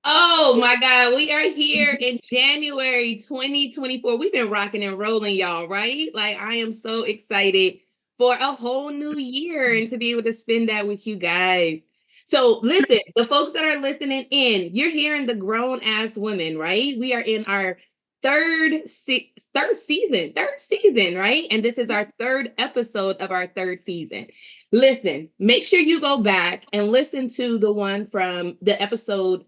Oh my God, we are here in January 2024. We've been rocking and rolling, y'all, right? Like, I am so excited for a whole new year and to be able to spend that with you guys. So, listen, the folks that are listening in, you're hearing the grown ass women, right? We are in our third season, right? And this is our third episode of our third season. Listen, make sure you go back and listen to the one from the episode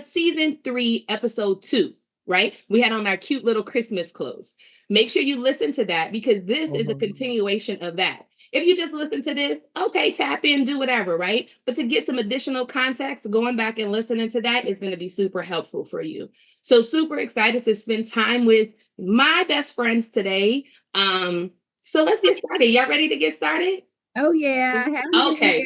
season 3, episode 2, right? We had on our cute little Christmas clothes. Make sure you listen to that because this is a continuation of that. If you just listen to this, okay, tap in, do whatever, right? But to get some additional context, going back and listening to that is going to be super helpful for you. So super excited to spend time with my best friends today. So let's get started. Y'all ready to get started? Oh yeah. Okay.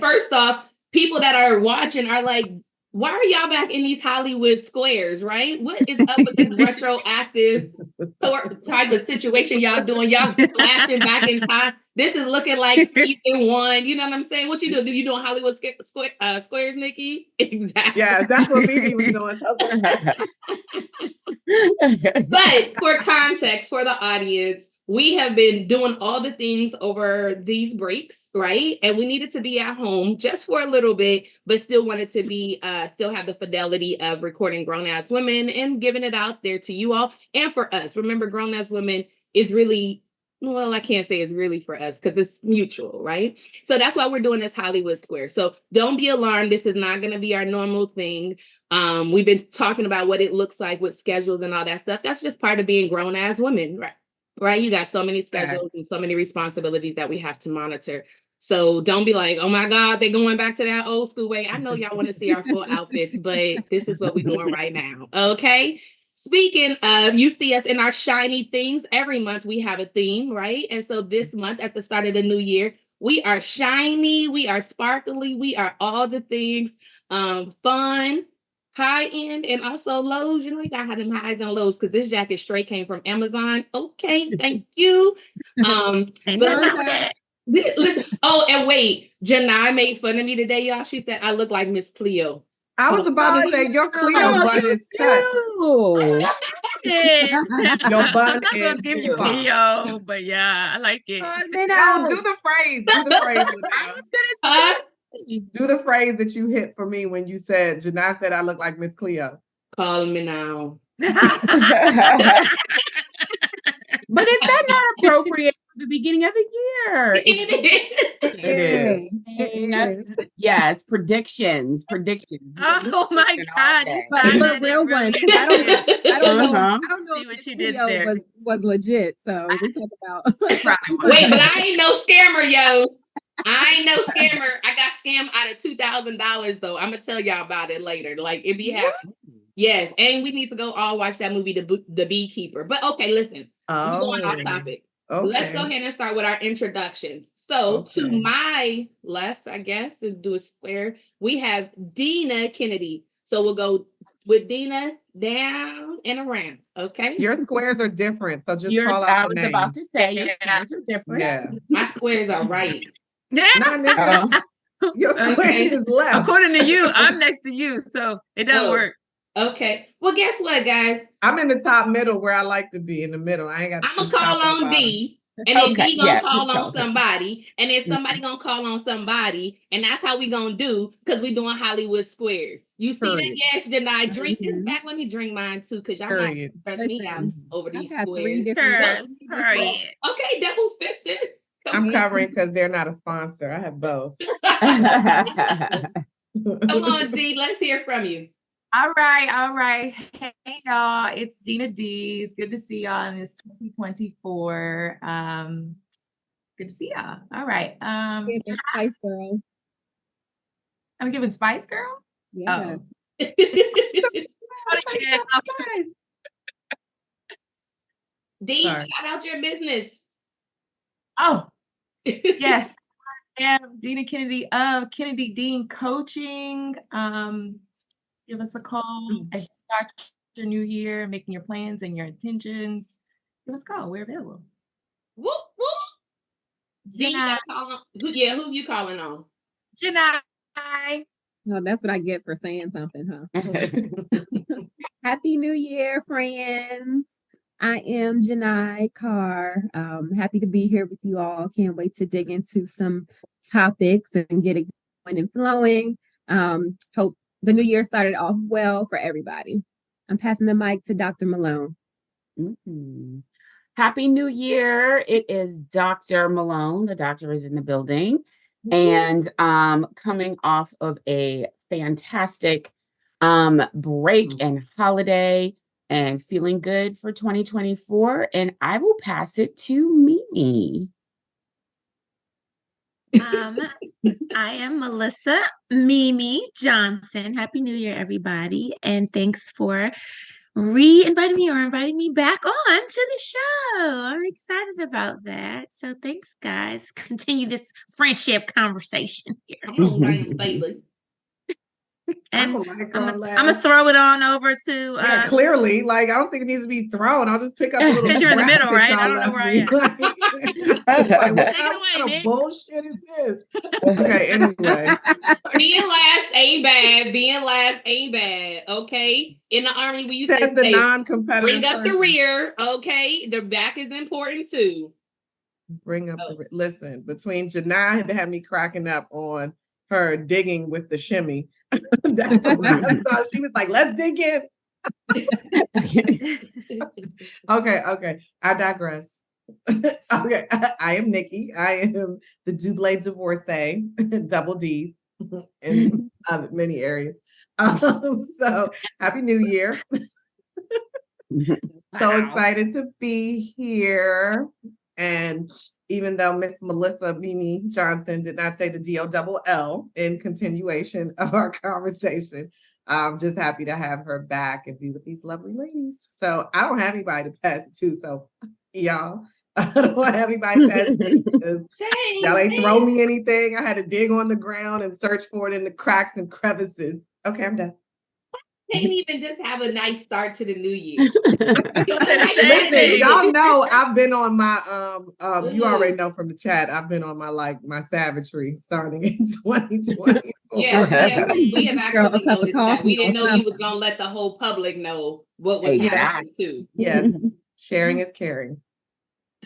First off, people that are watching are like, why are y'all back in these Hollywood squares, right? What is up with this retroactive type of situation y'all doing? Y'all flashing back in time. This is looking like season 1. You know what I'm saying? What you do? Do you doing Hollywood squares, Nikki? Exactly. Yes, that's what Mimi was doing. But for context, for the audience, we have been doing all the things over these breaks, right? And we needed to be at home just for a little bit, but still wanted to be, still have the fidelity of recording Grown Ass Women and giving it out there to you all and for us. Remember, Grown Ass Women is really, well, I can't say it's really for us because it's mutual, right? So that's why we're doing this Hollywood Square. So don't be alarmed. This is not going to be our normal thing. We've been talking about what it looks like with schedules and all that stuff. That's just part of being grown as women, right? Right? You got so many schedules and so many responsibilities that we have to monitor. So don't be like, oh my God, they're going back to that old school way. I know y'all want to see our full outfits, but this is what we're doing right now. Okay. Speaking of, you see us in our shiny things. Every month we have a theme, right? And so this month at the start of the new year, we are shiny, we are sparkly, we are all the things, fun, high end, and also lows. You know, you gotta have them highs and lows because this jacket straight came from Amazon. Okay, thank you. But listen, oh, and wait, Jonai made fun of me today, y'all. She said I look like Miss Cleo. I was about to say your Cleo bun is cut. Your bun I'm is gonna give you Cleo, but yeah, I like it. No, do the phrase. Do the phrase. I was gonna say. Do the phrase that you hit for me when you said, Jonai said I look like Miss Cleo. Call me now. But is that not appropriate for the beginning of the year? It is. Yes, predictions. Oh my God, but real ones. I don't know. I don't know See if what this you did video there. was legit. So we talk about. Wait, but I ain't no scammer, yo. I ain't no scammer. I got scammed out of $2,000 though. I'm gonna tell y'all about it later. Like it be happening. Yes, and we need to go all watch that movie, The Beekeeper. But okay, listen, we're going off topic. Okay. Let's go ahead and start with our introductions. So to my left, I guess, to do a square, we have Deana Kennedy. So we'll go with Deana down and around. Okay. Your squares are different, so just call out I the was names. about to say your squares are different. Yeah. My squares are right. Your squares is left. According to you, I'm next to you, so it doesn't work. Okay. Well, guess what, guys? I'm in the top middle where I like to be, in the middle. I ain't got to I'm gonna call on D. And then D gonna call on somebody, and then somebody gonna call on somebody, and that's how we gonna do because we doing Hollywood squares. You see that? Yes, Jonai. Drink this back. Let me drink mine too, because y'all not stress me out over these squares. Okay, double fisted. I'm covering because they're not a sponsor. I have both. Come on, D. Let's hear from you. All right. Hey, y'all. It's Deana D. It's good to see y'all in this 2024. Good to see y'all. All right. Spice Girl. I'm giving Spice Girl? Yeah. Oh. D, shout out your business. Oh, yes. I am Deana Kennedy of Kennedy Dean Coaching. Give us a call as you start your new year, making your plans and your intentions. Give us a call. We're available. Whoop, whoop. D, who you calling on? Jonai. No, that's what I get for saying something, huh? Happy New Year, friends. I am Jonai Carr. Happy to be here with you all. Can't wait to dig into some topics and get it going and flowing. Hope the new year started off well for everybody. I'm passing the mic to Dr. Malone. Mm-hmm. Happy New Year. It is Dr. Malone. The doctor is in the building. And coming off of a fantastic break and holiday and feeling good for 2024. And I will pass it to Mimi. I am Melissa Mimi Johnson. Happy New Year, everybody. And thanks for inviting me back on to the show. I'm excited about that. So thanks, guys. Continue this friendship conversation here. All right, baby. And I'm gonna throw it on over to yeah, clearly, like I don't think it needs to be thrown. I'll just pick up a little. Since you're in the middle, scraps right? that I y'all don't know left where I me. am. I was like, what Take it away, kind of Nick. bullshit is this? Okay, anyway. Being last ain't bad. Being last ain't bad. Okay. In the Army, we used to That's the say, non-competitive. bring up the rear. Okay. The back is important too. Bring up the listen. Between Jonai that had me cracking up on her digging with the shimmy. That's what I thought. She was like, let's dig in. Okay. I digress. Okay. I am Nikki. I am the double divorcee, double D's in many areas. So happy New Year. So excited to be here. And even though Miss Melissa Mimi Johnson did not say the DOLL in continuation of our conversation, I'm just happy to have her back and be with these lovely ladies. So I don't have anybody to pass it to. So y'all, I don't have anybody to pass it to because y'all ain't throw me anything. I had to dig on the ground and search for it in the cracks and crevices. Okay, I'm done. Can't even just have a nice start to the new year. Listen, y'all know I've been on my you already know from the chat, I've been on my savagery starting in 2020. Yeah, we have actually noticed that. We didn't know you was gonna let the whole public know what was happening too. Yes, sharing is caring.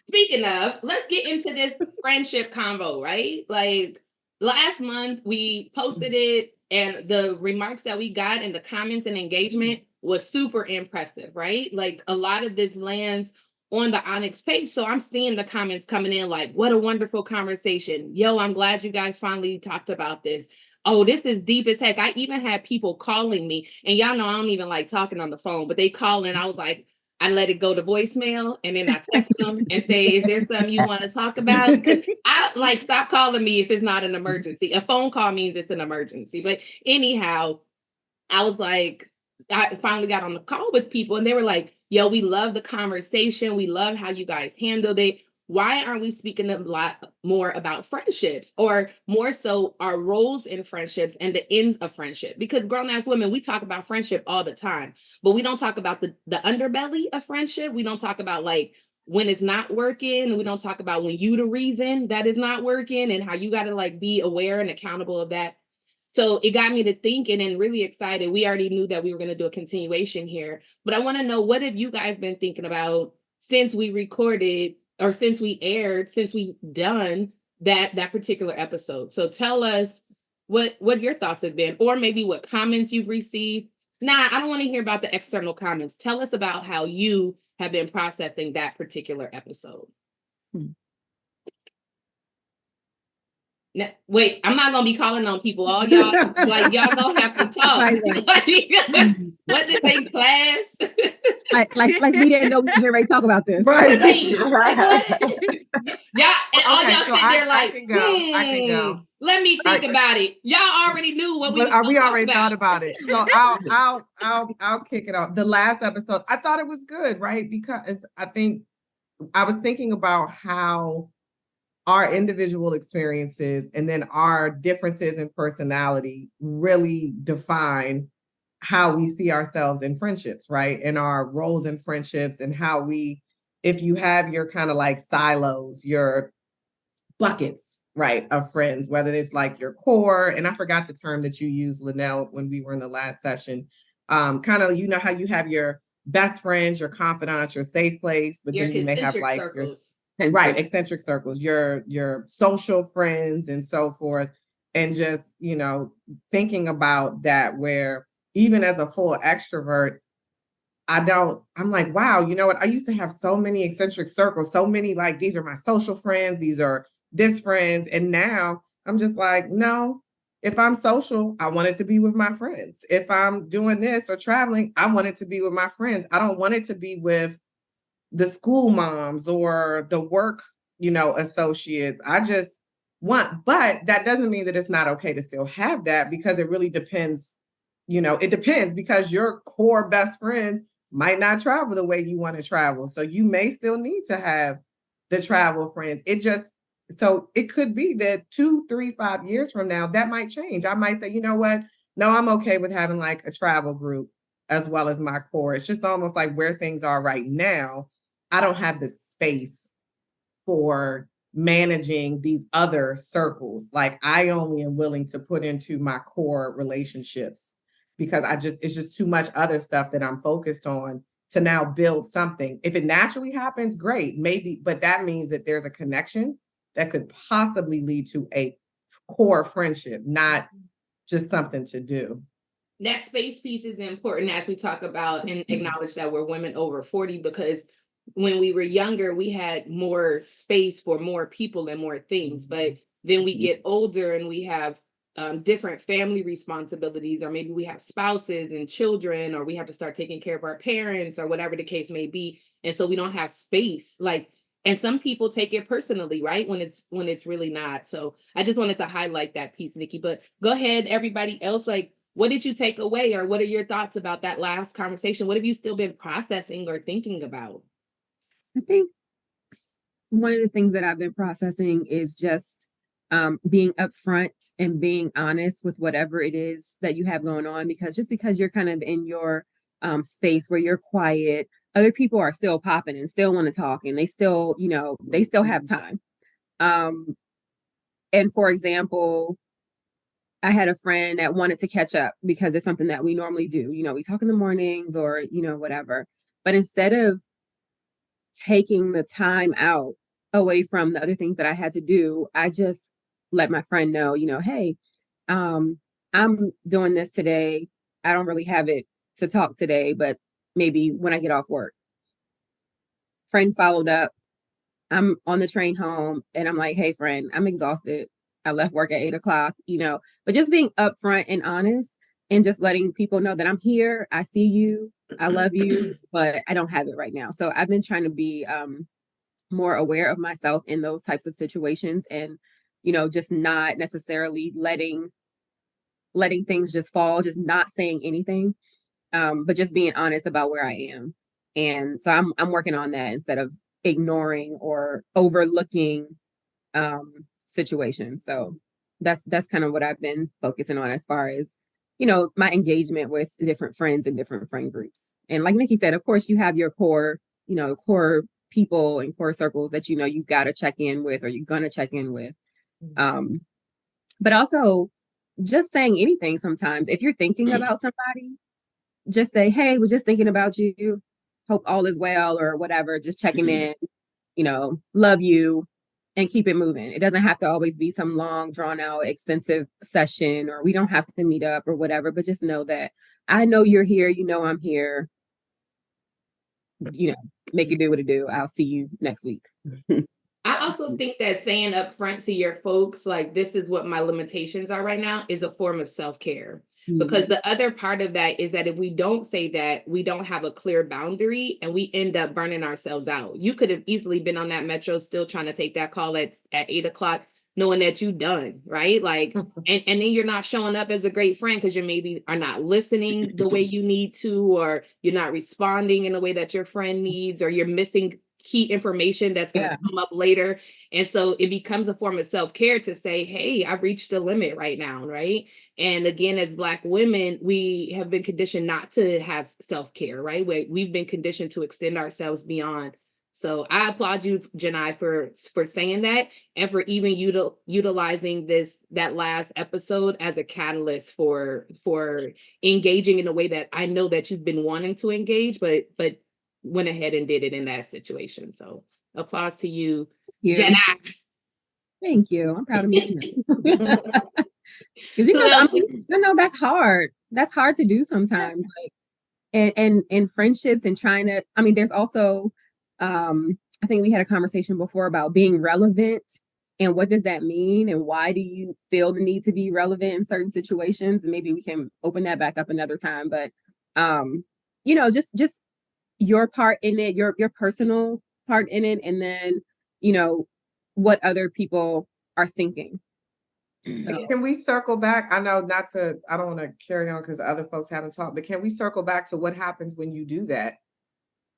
Speaking of, let's get into this friendship convo, right? Like last month we posted it and the remarks that we got and the comments and engagement was super impressive, right? Like a lot of this lands on the Onyx page. So I'm seeing the comments coming in like, what a wonderful conversation. Yo, I'm glad you guys finally talked about this. Oh, this is deep as heck. I even had people calling me, and y'all know I don't even like talking on the phone, but they call in. I was like, I let it go to voicemail, and then I text them and say, is there something you want to talk about? I like, stop calling me if it's not an emergency. A phone call means it's an emergency. But anyhow, I was like, I finally got on the call with people and they were like, yo, we love the conversation. We love how you guys handled it. Why aren't we speaking a lot more about friendships, or more so our roles in friendships and the ends of friendship? Because grown ass women, we talk about friendship all the time, but we don't talk about the underbelly of friendship. We don't talk about like when it's not working. We don't talk about when you the reason that is not working and how you got to like be aware and accountable of that. So it got me to thinking and really excited. We already knew that we were going to do a continuation here, but I want to know, what have you guys been thinking about since we recorded, or since we aired, since we've done that particular episode? So tell us what your thoughts have been, or maybe what comments you've received. Nah, I don't want to hear about the external comments. Tell us about how you have been processing that particular episode. Now, wait, I'm not gonna be calling on people. All y'all, like y'all gonna have to talk. What did they class? like we didn't know we were ready to talk about this. Right. Yeah, and all Okay, y'all so sit there like, I can go. Let me think about it. Y'all already knew what we was we already about. thought about it. So I'll kick it off. The last episode, I thought it was good, right? Because I think I was thinking about how our individual experiences and then our differences in personality really define how we see ourselves in friendships, right? And our roles in friendships, and how if you have your kind of like silos, your buckets, right, of friends, whether it's like your core, and I forgot the term that you used, LaNail, when we were in the last session. Kind of, you know how you have your best friends, your confidants, your safe place, but Your then you may have concentric like your circles. right, eccentric circles, your social friends and so forth. And just, you know, thinking about that, where even as a full extrovert, I'm like, wow, you know what? I used to have so many eccentric circles, so many, like, these are my social friends, these are this friends. And now I'm just like, no, if I'm social, I want it to be with my friends. If I'm doing this or traveling, I want it to be with my friends. I don't want it to be with the school moms or the work, you know, associates. I just want, but that doesn't mean that it's not okay to still have that, because it really depends. You know, it depends, because your core best friends might not travel the way you want to travel. So you may still need to have the travel friends. So it could be that 2, 3, 5 years from now, that might change. I might say, you know what? No, I'm okay with having like a travel group as well as my core. It's just almost like where things are right now. I don't have the space for managing these other circles. Like, I only am willing to put into my core relationships, because it's just too much other stuff that I'm focused on to now build something. If it naturally happens, great, maybe, but that means that there's a connection that could possibly lead to a core friendship, not just something to do. That space piece is important as we talk about and acknowledge that we're women over 40, because when we were younger, we had more space for more people and more things. But then we get older and we have different family responsibilities, or maybe we have spouses and children, or we have to start taking care of our parents, or whatever the case may be. And so we don't have space. Like, and some people take it personally, right? When it's really not. So I just wanted to highlight that piece, Nikki. But go ahead, everybody else. Like, what did you take away, or what are your thoughts about that last conversation? What have you still been processing or thinking about? I think one of the things that I've been processing is just being upfront and being honest with whatever it is that you have going on, because just because you're kind of in your space where you're quiet, other people are still popping and still want to talk, and they still, you know, they still have time. And for example, I had a friend that wanted to catch up because it's something that we normally do. You know, we talk in the mornings or, you know, whatever. But instead of taking the time out away from the other things that I had to do, I just let my friend know, you know, hey, I'm doing this today. I don't really have it to talk today, but maybe when I get off work. Friend followed up. I'm on the train home and I'm like, hey, friend, I'm exhausted. I left work at 8 o'clock, you know, but just being upfront and honest and just letting people know that I'm here. I see you. I love you, but I don't have it right now. So I've been trying to be more aware of myself in those types of situations, and, you know, just not necessarily letting things just fall, just not saying anything, but just being honest about where I am. And so I'm working on that instead of ignoring or overlooking situations. So that's kind of what I've been focusing on as far as, you know, my engagement with different friends and different friend groups. And like Nikki said, of course, you have your core, you know, core people and core circles that, you know, you got to check in with, or you're going to check in with. But also just saying anything sometimes. If you're thinking about somebody, just say, hey, we're just thinking about you. Hope all is well, or whatever. Just checking in, you know, love you, and keep it moving. It doesn't have to always be some long, drawn out, extensive session, or we don't have to meet up or whatever, but just know that I know you're here. You know, I'm here. You know, make it do what it do. I'll see you next week. I also think that saying up front to your folks, like, this is what my limitations are right now, is a form of self-care. Because the other part of that is that if we don't say that, we don't have a clear boundary, and we end up burning ourselves out. You could have easily been on that metro still trying to take that call at 8 o'clock, knowing that you done, right? Like, and then you're not showing up as a great friend because you maybe are not listening the way you need to, or you're not responding in a way that your friend needs, or you're missing key information that's going to come up later. And so it becomes a form of self-care to say, hey, I've reached the limit right now, right? And again, as Black women, we have been conditioned not to have self-care, right? We've been conditioned to extend ourselves beyond So I applaud you, Jonai, for saying that, and for even utilizing that last episode as a catalyst for engaging in a way that I know that you've been wanting to engage, but went ahead and did it in that situation. So applause to you, Yeah. Jonai. Thank you. I'm proud of me. Because I know that's hard. That's hard to do sometimes. Like, and in friendships and trying to. I mean, there's also. I think we had a conversation before about being relevant and what does that mean and why do you feel the need to be relevant in certain situations? And maybe we can open that back up another time. But just your part in it, your personal part in it, and then what other people are thinking. So can we circle back? I know I don't want to carry on because other folks haven't talked, but can we circle back to what happens when you do that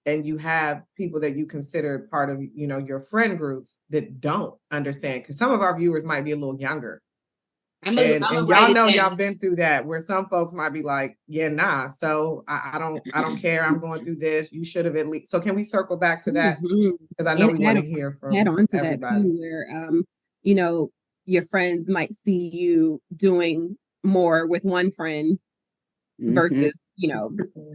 and you have people that you consider part of, your friend groups that don't understand? Because some of our viewers might be a little younger. And y'all know y'all been through that where some folks might be like, yeah, nah. So I don't care. I'm going through this. You should have at least. So can we circle back to that? Because I know we want to hear from everybody. That too, where your friends might see you doing more with one friend versus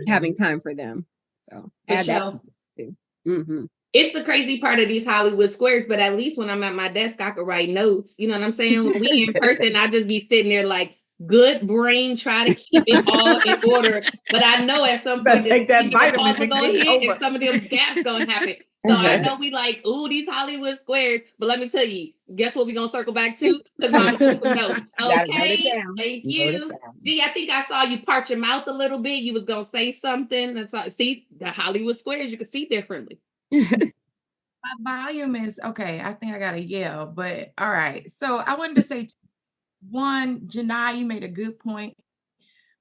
having time for them. So add that too. It's the crazy part of these Hollywood squares, but at least when I'm at my desk, I can write notes. You know what I'm saying? When we in person, I just be sitting there like, good brain, try to keep it all in order. But I know at some point, take that vitamin gonna hit and some of them gaps gonna happen. So I know we like, ooh, these Hollywood squares. But let me tell you, guess what we're gonna circle back to? Because I'm gonna put some notes. Okay, thank you. Dee, I think I saw you part your mouth a little bit. You was gonna say something. See, the Hollywood squares, you can see differently. My volume is okay. I think I got to yell, but all right. So I wanted to say, one, Jonai, you made a good point.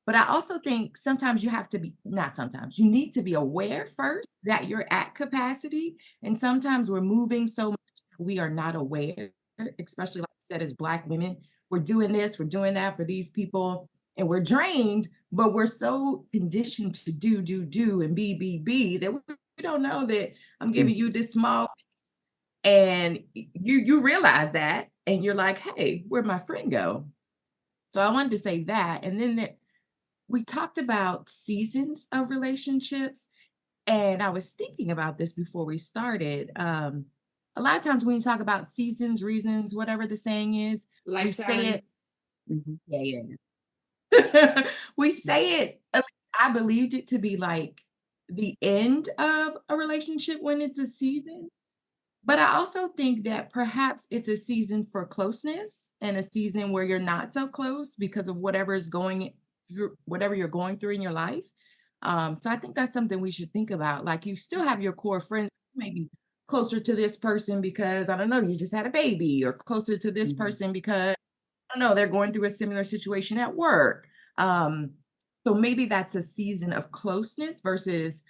But I also think sometimes you have to be, not sometimes, you need to be aware first that you're at capacity. And sometimes we're moving so much we are not aware, especially like you said, as Black women, we're doing this, we're doing that for these people, and we're drained, but we're so conditioned to do, and be that we don't know that I'm giving you this small, and you realize that, and you're like, hey, where'd my friend go? So I wanted to say that. And then we talked about seasons of relationships, and I was thinking about this before we started. A lot of times when you talk about seasons, reasons, whatever the saying is, we say it. Yeah. We say it. I believed it to be like the end of a relationship when it's a season. But I also think that perhaps it's a season for closeness and a season where you're not so close because of whatever you're going through in your life. So I think that's something we should think about. Like, you still have your core friends, maybe closer to this person because, I don't know, you just had a baby, or closer to this person because, I don't know, they're going through a similar situation at work. So maybe that's a season of closeness versus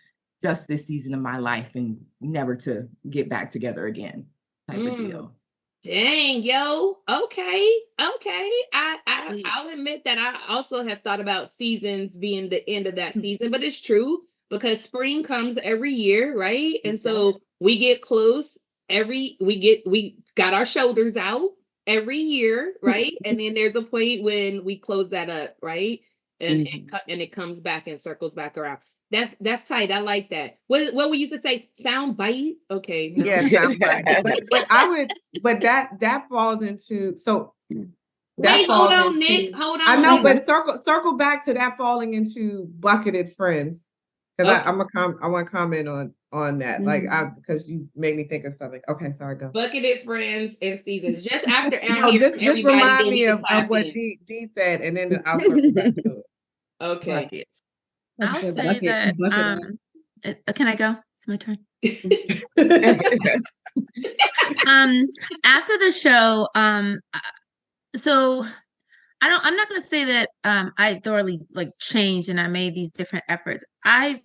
just this season of my life and never to get back together again type of deal. Dang, yo. Okay. I'll admit that I also have thought about seasons being the end of that season, but it's true because spring comes every year, right? And so we get close we got our shoulders out every year, right? And then there's a point when we close that up, right? And it comes back and circles back around. That's tight. I like that. What we used to say, sound bite. Okay. Yeah, sound bite. But that falls into Wait, hold on, Nick. Hold on. I know, but circle back to that falling into bucketed friends. Because I want to comment on that. Like, because you made me think of something. Okay, sorry, go. Bucketed friends and seasons. Just after just remind me of what D said, and then I'll circle back to it. Okay. Buckets. I'll say that. Can I go? It's my turn. After the show, so I'm not going to say that I thoroughly changed and I made these different efforts. I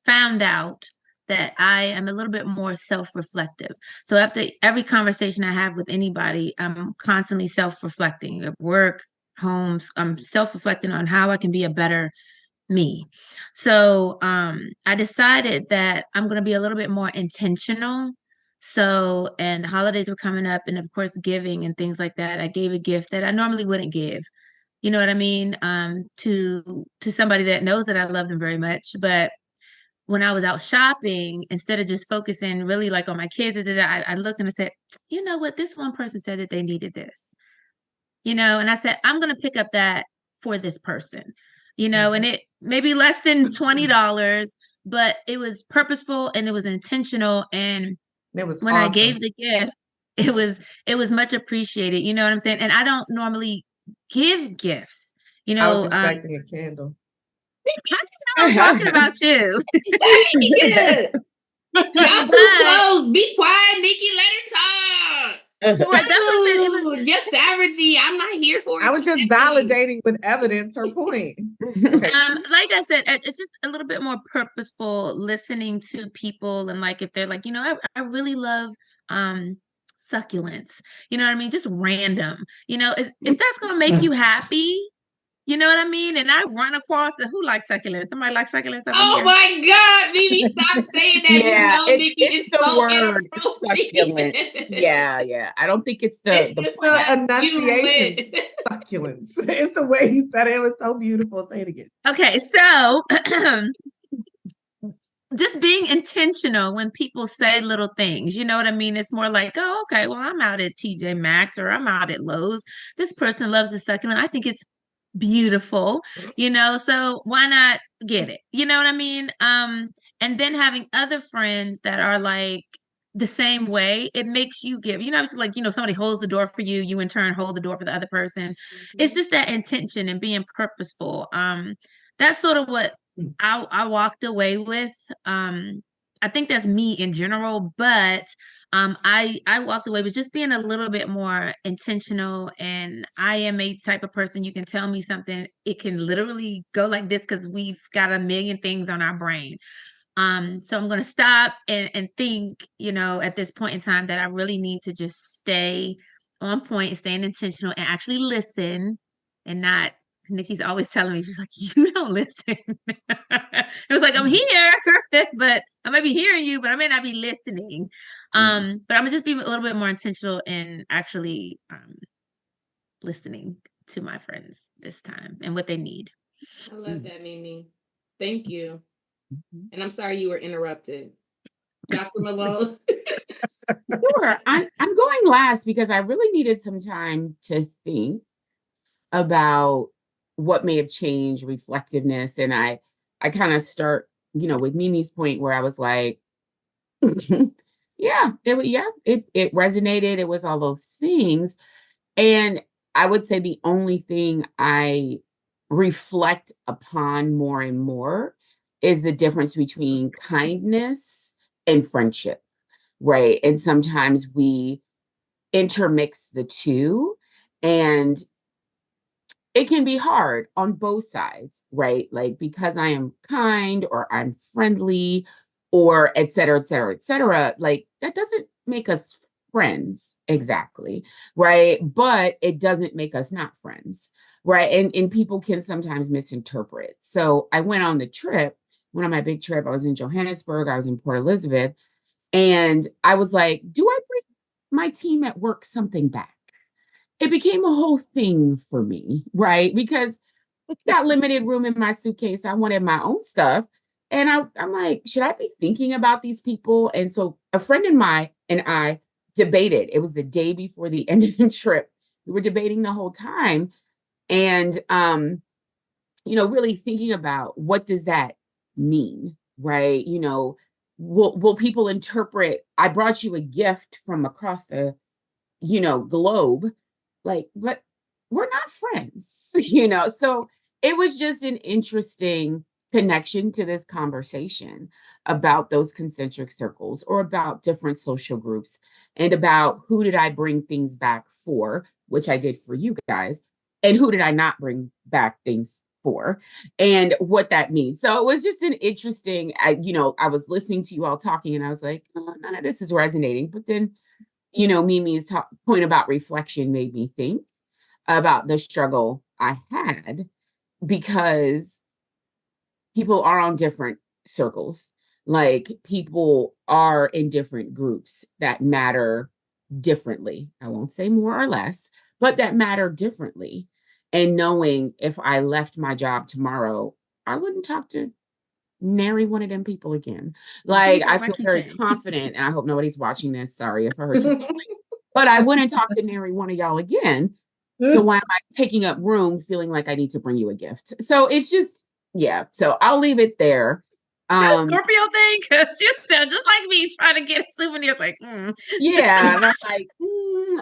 found out that I am a little bit more self-reflective. So after every conversation I have with anybody, I'm constantly self-reflecting at work, homes. I'm self-reflecting on how I can be a better me. So I decided that I'm going to be a little bit more intentional. So, and the holidays were coming up, and of course, giving and things like that. I gave a gift that I normally wouldn't give. You know what I mean? To somebody that knows that I love them very much. But when I was out shopping, instead of just focusing really like on my kids, I looked and I said, you know what? This one person said that they needed this, and I said, I'm going to pick up that for this person, and it maybe less than $20, but it was purposeful and it was intentional. And It was when I awesome. gave the gift, it was much appreciated. You know what I'm saying? And I don't normally give gifts, I was expecting a candle. I'm talking about you. Yeah. Y'all too close. Be quiet, Nikki. Let her talk. That's what I said. It was Your savagery. I'm not here for it. I was just validating with evidence her point. Okay. Like I said, it's just a little bit more purposeful listening to people, and like if they're like, I really love succulents. You know what I mean? Just random. If that's gonna make you happy, you know what I mean? And I run across who likes succulents? Somebody likes succulents over Oh here? my God, Mimi, stop saying that. Yeah, Nikki, it's the so word inappropriate. succulent. Yeah. I don't think it's the The enunciation, succulents. It's the way he said it. It was so beautiful. Say it again. Okay, so just being intentional when people say little things, you know what I mean? It's more like, oh, okay, well, I'm out at TJ Maxx or I'm out at Lowe's. This person loves the succulent. I think it's beautiful, so why not get it? You know what I mean? And then having other friends that are like the same way, it makes you give, it's like, somebody holds the door for you, you in turn hold the door for the other person. It's just that intention and being purposeful. That's sort of what I walked away with. I think that's me in general, but I walked away with just being a little bit more intentional. And I am a type of person, you can tell me something, it can literally go like this because we've got a million things on our brain. So I'm going to stop and think, at this point in time that I really need to just stay on point, staying intentional and actually listen and not. Nikki's always telling me, she's like, you don't listen. It was like, I'm here, but I might be hearing you, but I may not be listening. But I'm gonna just be a little bit more intentional in actually listening to my friends this time and what they need. I love that, Mimi. Thank you. And I'm sorry you were interrupted. Dr. Malone. Sure. I'm going last because I really needed some time to think about what may have changed, reflectiveness. And I kind of start, with Mimi's point where I was like, it resonated. It was all those things. And I would say the only thing I reflect upon more and more is the difference between kindness and friendship, right? And sometimes we intermix the two, and it can be hard on both sides, right? Like, because I am kind or I'm friendly or et cetera, et cetera, et cetera, like that doesn't make us friends exactly, right? But it doesn't make us not friends, right? And people can sometimes misinterpret. So I went on the trip, one of my big trip, I was in Johannesburg, I was in Port Elizabeth, and I was like, do I bring my team at work something back? It became a whole thing for me, right? Because I got limited room in my suitcase. I wanted my own stuff. And I'm like, should I be thinking about these people? And so a friend of mine and I debated. It was the day before the end of the trip. We were debating the whole time. And, really thinking about what does that mean, right? Will people interpret, I brought you a gift from across the, globe, like, but we're not friends, So it was just an interesting connection to this conversation about those concentric circles or about different social groups and about who did I bring things back for, which I did for you guys, and who did I not bring back things for and what that means. So it was just an interesting, I was listening to you all talking and I was like, oh, none of this is resonating. But then, Mimi's point about reflection made me think about the struggle I had because people are on different circles. Like people are in different groups that matter differently. I won't say more or less, but that matter differently. And knowing if I left my job tomorrow, I wouldn't talk to nary one of them people again. Like I feel very confident, and I hope nobody's watching this. Sorry if I hurt your feelings, but I wouldn't talk to nary one of y'all again. So why am I taking up room feeling like I need to bring you a gift? So it's just, yeah. So I'll leave it there. That a Scorpio thing? Because you sound just like me trying to get souvenirs. Like, yeah. And I'm like,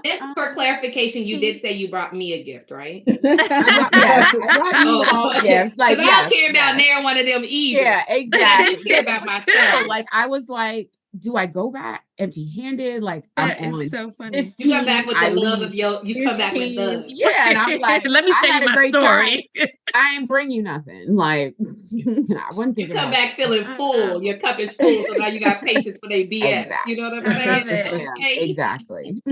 Just for clarification, you did say you brought me a gift, right? I brought you all gifts. Like, I don't care about near one of them either. Yeah, exactly. I just care about myself. Like, I was like, do I go back empty-handed? Like, that I'm is on so funny. this You come team. back with the love of you come back with love. Yeah, and I'm like, let me I tell had you a my great story. time. I ain't bring you nothing. Like, I wouldn't think You come about back feeling full. Your cup is full, so now you got patience for their BS. Exactly. You know what I'm saying? Yeah, Okay. exactly.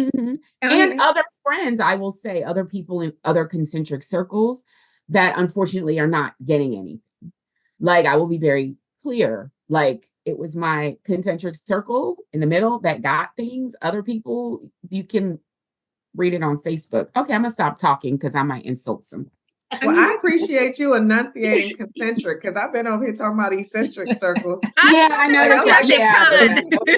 And other friends, I will say, other people in other concentric circles that unfortunately are not getting anything. Like, I will be very clear. Like, it was my concentric circle in the middle that got things. Other people, you can read it on Facebook. Okay, I'm gonna stop talking because I might insult some. Well, I appreciate you enunciating concentric because I've been over here talking about eccentric circles. Yeah, I know. Like, That's I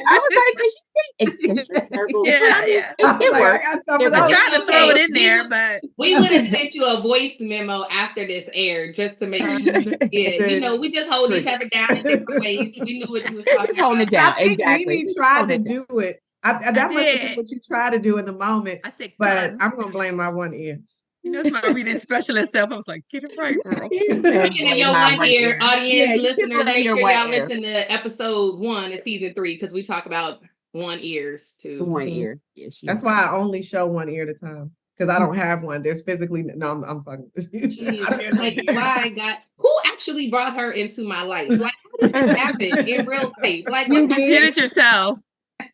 I was like, is she saying eccentric circles? Yeah. It like, works. I got some It of I those. works. tried to throw it in there, but We would have sent you a voice memo after this aired just to make sure. Yeah, you know, we just hold each other down in different ways. We knew what you was talking Just holding it about. down. I think Exactly. Mimi Just tried holding to it down. do it. That must have did. been what you tried to do in the moment. I said, But "Come." I'm gonna blame my one ear. You know, it's my reading specialist self. I was like, get it right, girl. Speaking of your one ear, audience, Yeah, you can listeners, blame make your sure one y'all ear. listen to episode 1 of season 3 because we talk about one ears too. One ear. Yeah, That's why I only show one ear at a time because I don't have one. There's physically no. I'm fucking. Jeez, like, why God? Who actually brought her into my life? Like, how did this happen in real life? Like, You what did it yourself.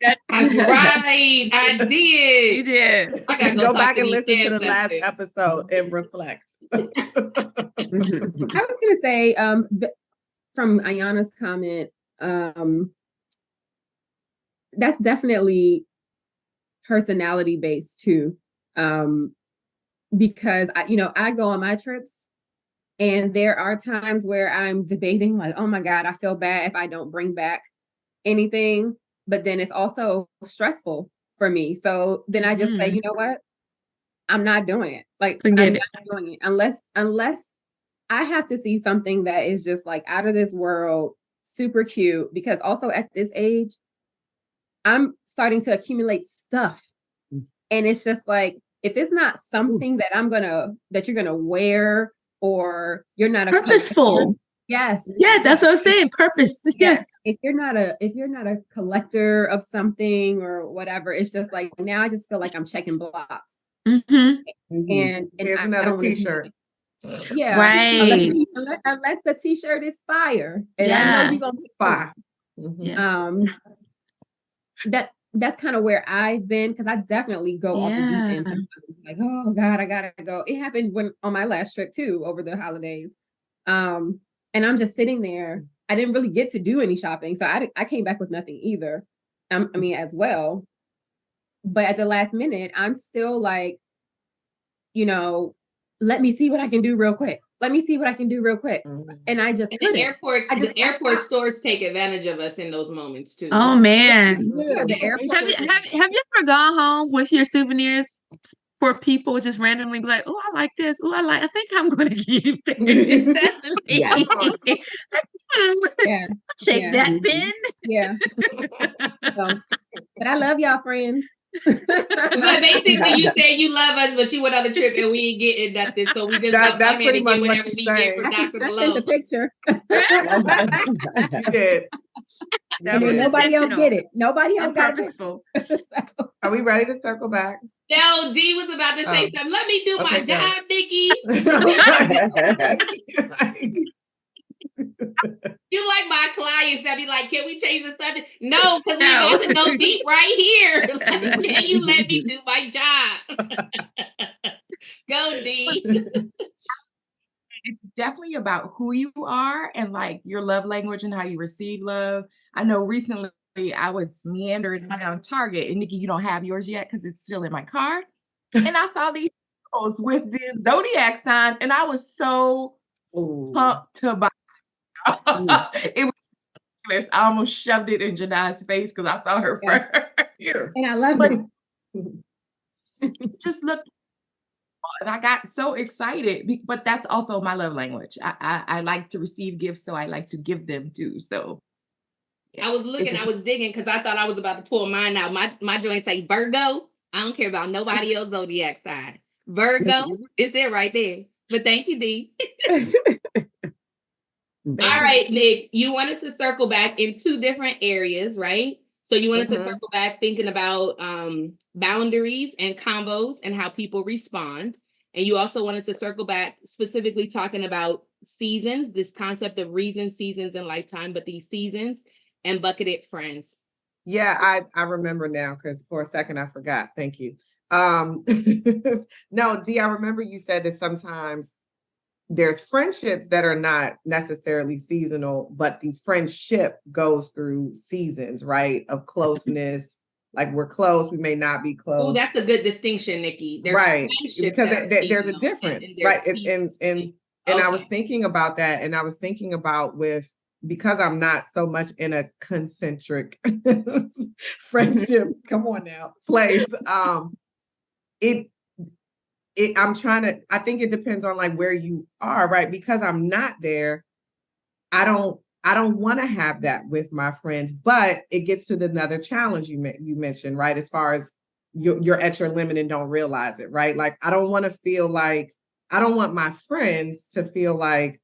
That's right. I You did. did. I gotta Go talk back and these listen to the last ancestors. episode and reflect. I was gonna say, from Ayana's comment, that's definitely personality based too. Because I go on my trips and there are times where I'm debating like, oh my God, I feel bad if I don't bring back anything, but then it's also stressful for me. So then I just say, you know what? I'm not doing it. Like, I'm not doing it unless I have to see something that is just like out of this world, super cute, because also at this age, I'm starting to accumulate stuff. And it's just like, if it's not something that that you're gonna wear, or you're not a purposeful. Yes. Yeah, that's what I'm saying. Purpose. Yes. If you're not a collector of something or whatever, it's just like now I just feel like I'm checking blocks. Mm-hmm. And here's another t-shirt. Yeah. Right. Unless the t-shirt is fire. And Yeah. I know you're gonna Fire. That's kind of where I've been, because I definitely go off the deep end sometimes. Like, oh God, I gotta go. It happened on my last trip too, over the holidays. And I'm just sitting there. I didn't really get to do any shopping, so I came back with nothing either. I mean, as well. But at the last minute, I'm still like, let me see what I can do real quick. And I just couldn't. The airport stores take advantage of us in those moments too. Oh man. Yeah, the airport. Have you ever gone home with your souvenirs for people just randomly be like, oh, I like this. Oh, I think I'm going to keep this. That's me. Yeah. Yeah. Shake that pin. Yeah. But I love y'all, friends. But basically, you said you love us, but you went on the trip and we ain't getting nothing. So we just got that's pretty much whatever what we she's get from saying. Dr. I Malone. sent the picture. You did. That was Nobody else intentional get it. Nobody else and got it. purposeful. Are we ready to circle back? No, Dee was about to say something. Let me do my go. job, Nikki. You like my clients that be like, can we change the subject? No, because we about to go deep right here. Can you let me do my job? Go, Dee. it's definitely about who you are and like your love language and how you receive love. I know recently I was meandering around Target and Nikki, you don't have yours yet because it's still in my car. And I saw these girls with the zodiac signs, and I was so Ooh. pumped to buy. Mm. It was ridiculous. I almost shoved it in Janai's face because I saw her Yeah. first. Here. And I love But it. just look, and I got so excited. But that's also my love language. I like to receive gifts, so I like to give them too. So yeah. I was looking, I was digging because I thought I was about to pull mine out. My joint say Virgo. I don't care about nobody else zodiac sign. Virgo, it's it right there. But thank you, D. All right, Nick, you wanted to circle back in two different areas, right? So you wanted to Mhm. circle back thinking about boundaries and combos and how people respond. And you also wanted to circle back specifically talking about seasons, this concept of reasons, seasons, and lifetime, but these seasons and bucketed friends. Yeah, I remember now because for a second I forgot. Thank you. No, Dee, I remember you said that sometimes there's friendships that are not necessarily seasonal, but the friendship goes through seasons, right? Of closeness. Like we're close, we may not be Oh, close. that's a good distinction, Nikki. There's Right. friendships Because that are there's a seasonal difference, and there's right? And I was okay. thinking about that, and I was thinking about with because I'm not so much in a concentric friendship, come on now, place. It I'm trying to, I think it depends on like where you are, right? Because I'm not there, I don't want to have that with my friends, but it gets to the another challenge you mentioned, right? As far as you're at your limit and don't realize it, right? Like I don't want to feel like I don't want my friends to feel like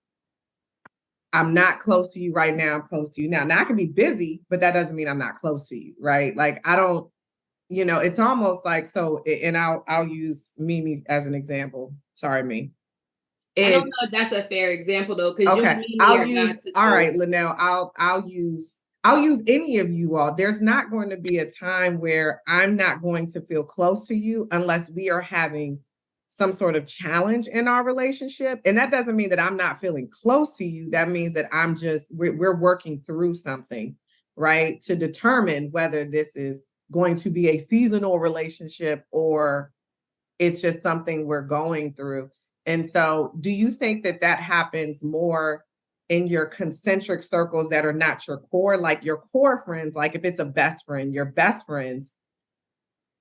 I'm not close to you right now, I'm close to you now. Now I can be busy, but that doesn't mean I'm not close to you, right? Like I don't, it's almost like so, and I'll use Mimi as an example. Sorry, me. I don't know It's if that's a fair example though, because you and okay. me I'll are use not the all close. right, LaNail. I'll use any of you all. There's not going to be a time where I'm not going to feel close to you unless we are having some sort of challenge in our relationship. And that doesn't mean that I'm not feeling close to you. That means that we're working through something, right? To determine whether this is going to be a seasonal relationship or it's just something we're going through. And so, do you think that that happens more in your concentric circles that are not your core, like your core friends? Like if it's a best friend, your best friends,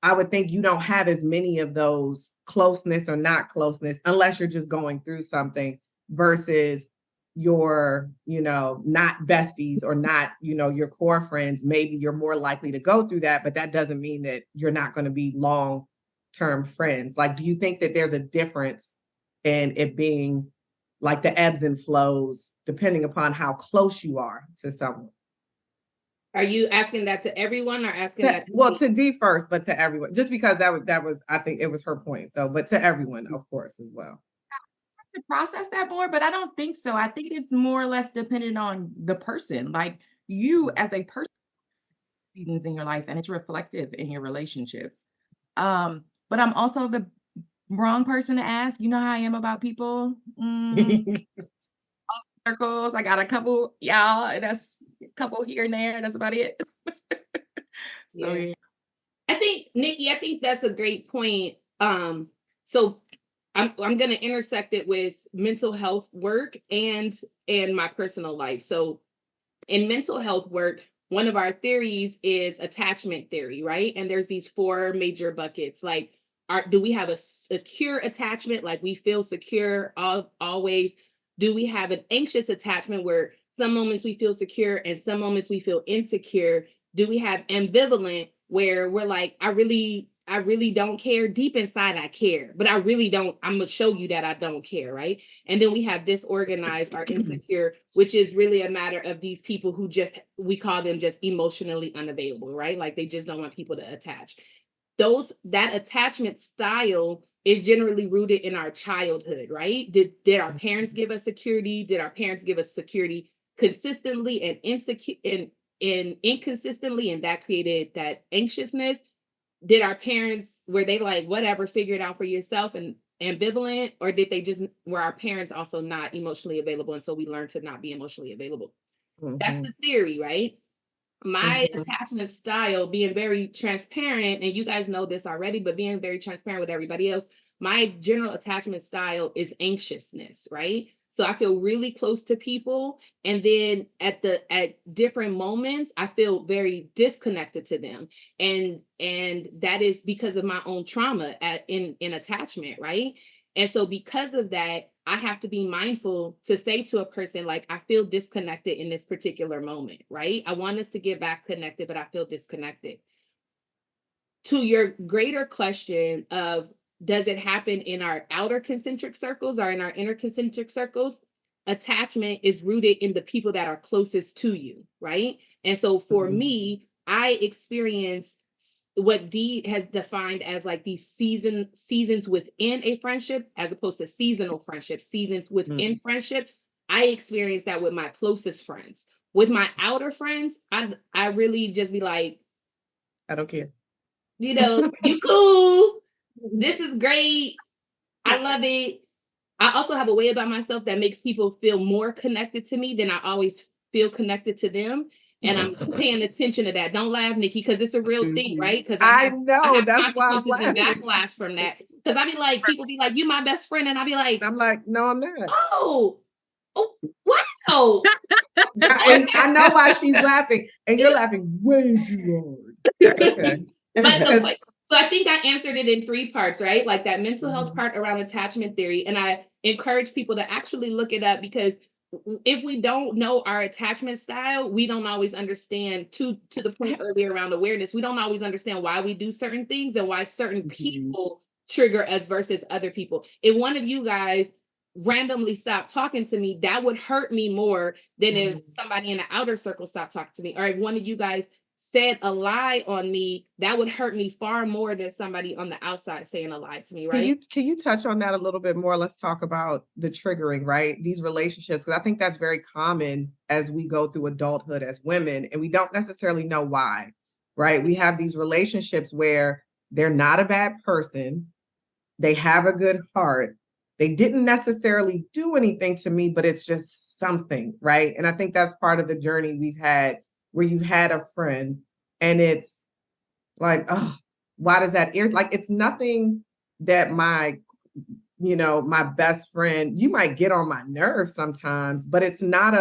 I would think you don't have as many of those closeness or not closeness unless you're just going through something versus your, not besties or not, your core friends. Maybe you're more likely to go through that, but that doesn't mean that you're not going to be long-term friends. Like, do you think that there's a difference in it being like the ebbs and flows depending upon how close you are to someone? Are you asking that to everyone or asking that to Well, me? to D first, but to everyone, just because that was I think it was her point. So, but to everyone, of course, as well. To process that more, but I don't think so. I think it's more or less dependent on the person, like you as a person, seasons in your life, and it's reflective in your relationships. But I'm also the wrong person to ask. You know how I am about people. Circles. I got a couple, y'all, and that's a couple here and there. That's about it. So Yeah. yeah. I think, Nikki, I think that's a great point. So I'm gonna intersect it with mental health work and my personal life. So in mental health work, one of our theories is attachment theory, right? And there's these four major buckets. Like, do we have a secure attachment? Like we feel secure always? Do we have an anxious attachment where some moments we feel secure and some moments we feel insecure? Do we have ambivalent where we're like, I really don't care. Deep inside, I care, but I really don't. I'm gonna show you that I don't care, right? And then we have disorganized or insecure, which is really a matter of these people who just, we call them just emotionally unavailable, right? Like they just don't want people to attach. That attachment style is generally rooted in our childhood, right? Did our parents give us security? Did our parents give us security consistently and insecure and inconsistently, and that created that anxiousness? Did our parents, were they like, whatever, figure it out for yourself? And ambivalent, or did they just, were our parents also not emotionally available? And so we learned to not be emotionally available. That's the theory, right? My attachment style, being very transparent, and you guys know this already, but being very transparent with everybody else, my general attachment style is anxiousness, right? So I feel really close to people, and then at different moments, I feel very disconnected to them, and that is because of my own trauma in attachment, right? And so because of that, I have to be mindful to say to a person, like, I feel disconnected in this particular moment, right? I want us to get back connected, but I feel disconnected. To your greater question of, does it happen in our outer concentric circles or in our inner concentric circles? Attachment is rooted in the people that are closest to you, right? And so for me, I experience what Dee has defined as like these seasons within a friendship, as opposed to seasonal friendships, seasons within friendship. I experience that with my closest friends. With my outer friends, I really just be like, I don't care. you know, you cool. This is great. I love it. I also have a way about myself that makes people feel more connected to me than I always feel connected to them. And I'm paying attention to that. Don't laugh, Nikki, because it's a real thing, right? Because I know, that's why I'm consequences and laughing. backlash from that. Because I be like, people be like, you my best friend. And I be like, I'm like, no, I'm not. oh, wow. I know why she's laughing, and you're laughing way too hard. Okay. But so I think I answered it in 3 parts, right? Like that mental health part around attachment theory. And I encourage people to actually look it up, because if we don't know our attachment style, we don't always understand, to the point earlier around awareness, we don't always understand why we do certain things and why certain people trigger us versus other people. If one of you guys randomly stopped talking to me, that would hurt me more than if somebody in the outer circle stopped talking to me. Or if one of you guys said a lie on me, that would hurt me far more than somebody on the outside saying a lie to me, right? Can you touch on that a little bit more? Let's talk about the triggering, right? These relationships, because I think that's very common as we go through adulthood as women, and we don't necessarily know why, right? We have these relationships where they're not a bad person, they have a good heart, they didn't necessarily do anything to me, but it's just something, right? And I think that's part of the journey we've had, where you've had a friend and it's like, oh, why does that like, it's nothing that my best friend, you might get on my nerves sometimes, but it's not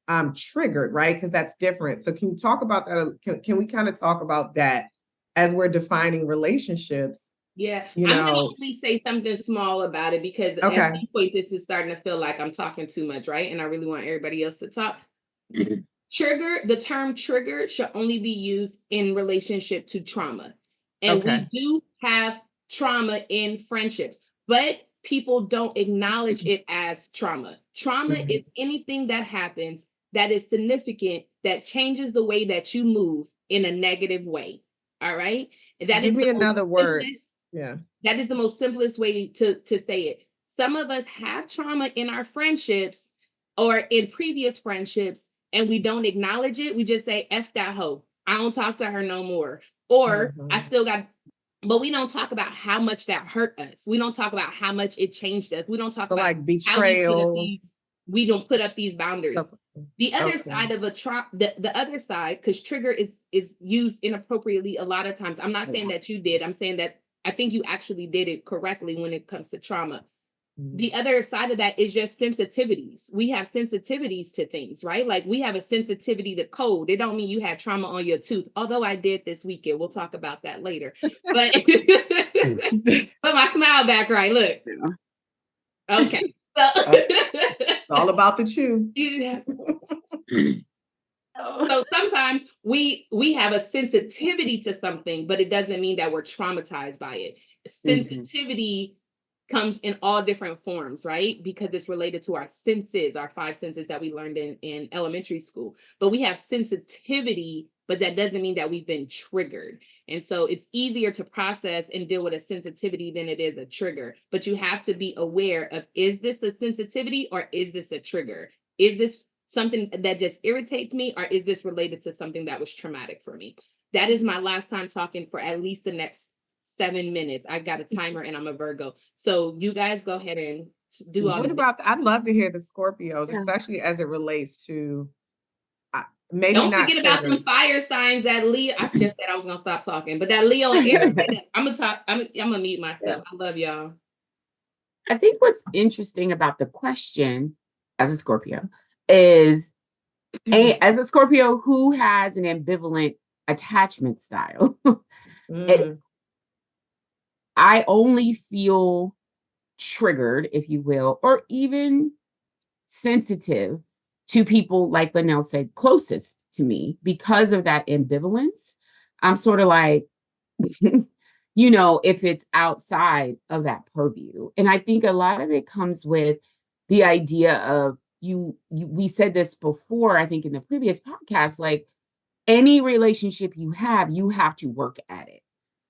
I'm triggered, right? Because that's different. So can you talk about that? Can we kind of talk about that as we're defining relationships? Yeah, I'm going to only say something small about it, because at some point this is starting to feel like I'm talking too much, right? And I really want everybody else to talk. The term trigger should only be used in relationship to trauma. And we do have trauma in friendships, but people don't acknowledge it as trauma. Trauma is anything that happens that is significant, that changes the way that you move in a negative way. All right. Give me another word. Yeah. That is the most simplest way to say it. Some of us have trauma in our friendships or in previous friendships, and we don't acknowledge it. We just say, F that hoe. I don't talk to her no more. Or I still got, but we don't talk about how much that hurt us. We don't talk about how much it changed us. We don't talk about like betrayal. We don't put up these boundaries. The other side of the other side, because trigger is used inappropriately a lot of times. I'm not saying that you did. I'm saying that I think you actually did it correctly when it comes to trauma. The other side of that is just sensitivities. We have sensitivities to things, right? Like we have a sensitivity to cold. It don't mean you had trauma on your tooth. Although I did this weekend. We'll talk about that later. But put my smile back right. Look. Okay. So it's all about the chew. Yeah. So sometimes we have a sensitivity to something, but it doesn't mean that we're traumatized by it. Sensitivity comes in all different forms, right? Because it's related to our senses, our 5 senses that we learned in elementary school. But we have sensitivity, but that doesn't mean that we've been triggered. And so it's easier to process and deal with a sensitivity than it is a trigger. But you have to be aware of, is this a sensitivity or is this a trigger? Is this something that just irritates me, or is this related to something that was traumatic for me? That is my last time talking for at least the next 7 minutes. I got a timer and I'm a Virgo. So you guys go ahead and do all What the about, I'd love to hear the Scorpios, Yeah. especially as it relates to maybe Don't not forget about them triggers. fire signs that Leo. I just said I was gonna stop talking, but that Leo and Aries. I'm gonna talk. I'm gonna mute myself. I love y'all. I think what's interesting about the question as a Scorpio is as a Scorpio who has an ambivalent attachment style, Mm. I only feel triggered, if you will, or even sensitive to people, like LaNail said, closest to me because of that ambivalence. I'm sort of like, you know, if it's outside of that purview. And I think a lot of it comes with the idea of we said this before, I think in the previous podcast, like any relationship you have to work at it.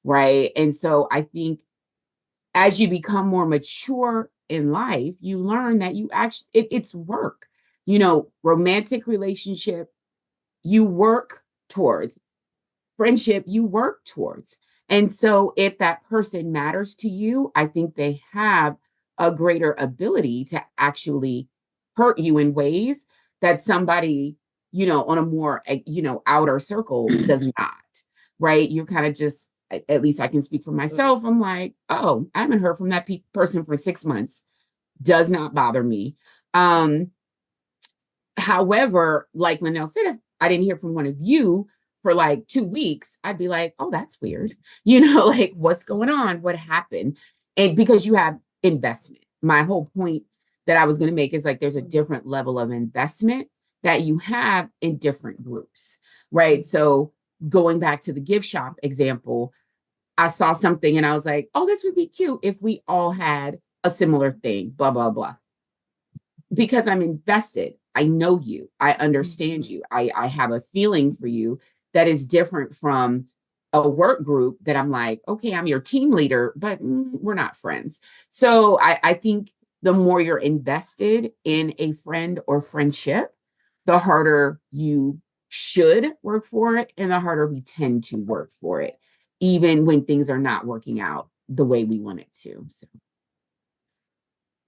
Right. And so I think as you become more mature in life, you learn that you actually, it's work. You know, romantic relationship, you work towards. Friendship, you work towards. And so if that person matters to you, I think they have a greater ability to actually hurt you in ways that somebody, you know, on a more, you know, outer circle does not, right? You're kind of just, at least I can speak for myself. I'm like, oh, I haven't heard from that person for 6 months. Does not bother me. However, like LaNail said, if I didn't hear from one of you for like 2 weeks, I'd be like, oh, that's weird. You know, like what's going on? What happened? And because you have investment, my whole point that I was going to make is like there's a different level of investment that you have in different groups, right? So going back to the gift shop example, I saw something and I was like, oh, this would be cute if we all had a similar thing, blah, blah, blah. Because I'm invested. I know you. I understand you. I have a feeling for you that is different from a work group that I'm like, okay, I'm your team leader, but we're not friends. So I think the more you're invested in a friend or friendship, the harder you should work for it and the harder we tend to work for it, even when things are not working out the way we want it to. So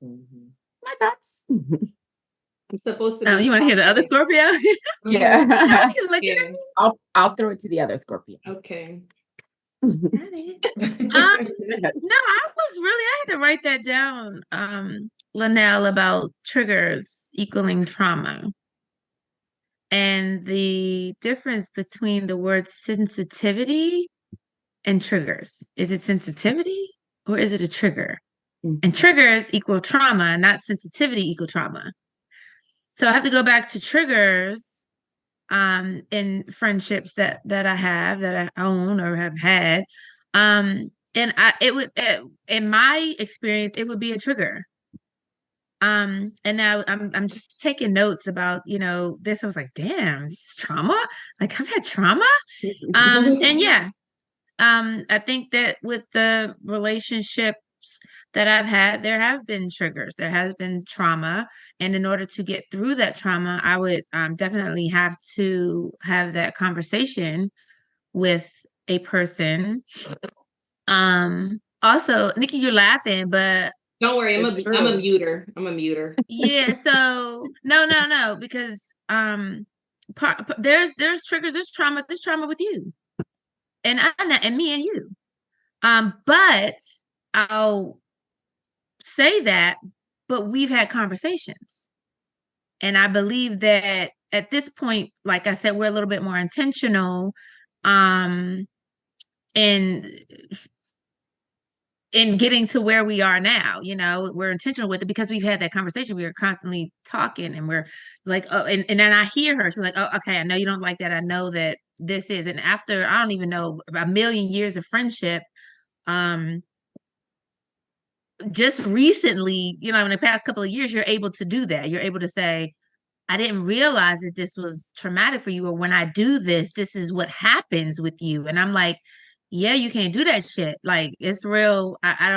my thoughts. I'm supposed to Oh, be. you want to hear the other Scorpio? Yeah. You're looking at Yes. me. I'll throw it to the other Scorpio. Okay. Got it. No, I had to write that down, LaNail, about triggers equaling trauma. And the difference between the word sensitivity and triggers. Is it sensitivity or is it a trigger? And triggers equal trauma, not sensitivity equal trauma. So I have to go back to triggers in friendships that I have, that I own or have had. And it would, in my experience, it would be a trigger. And now I'm just taking notes about, you know, this. I was like, damn, this is trauma. Like I've had trauma. And yeah, I think that with the relationships that I've had, there have been triggers, there has been trauma. And in order to get through that trauma, I would definitely have to have that conversation with a person. Also, Nikki, you're laughing, but Don't worry, I'm It's a true. muter. I'm a muter. yeah, so no, because there's triggers, there's trauma with you and and me and you. But I'll say that, but we've had conversations. And I believe that at this point, like I said, we're a little bit more intentional in getting to where we are now. You know, we're intentional with it because we've had that conversation. We were constantly talking and we're like, oh, and then I hear her, she's like, oh, okay, I know you don't like that. I know that this is, and after, I don't even know, a million years of friendship, just recently, you know, in the past couple of years, you're able to do that. You're able to say, I didn't realize that this was traumatic for you, or when I do this, this is what happens with you. And I'm like, yeah, you can't do that shit. Like it's real. I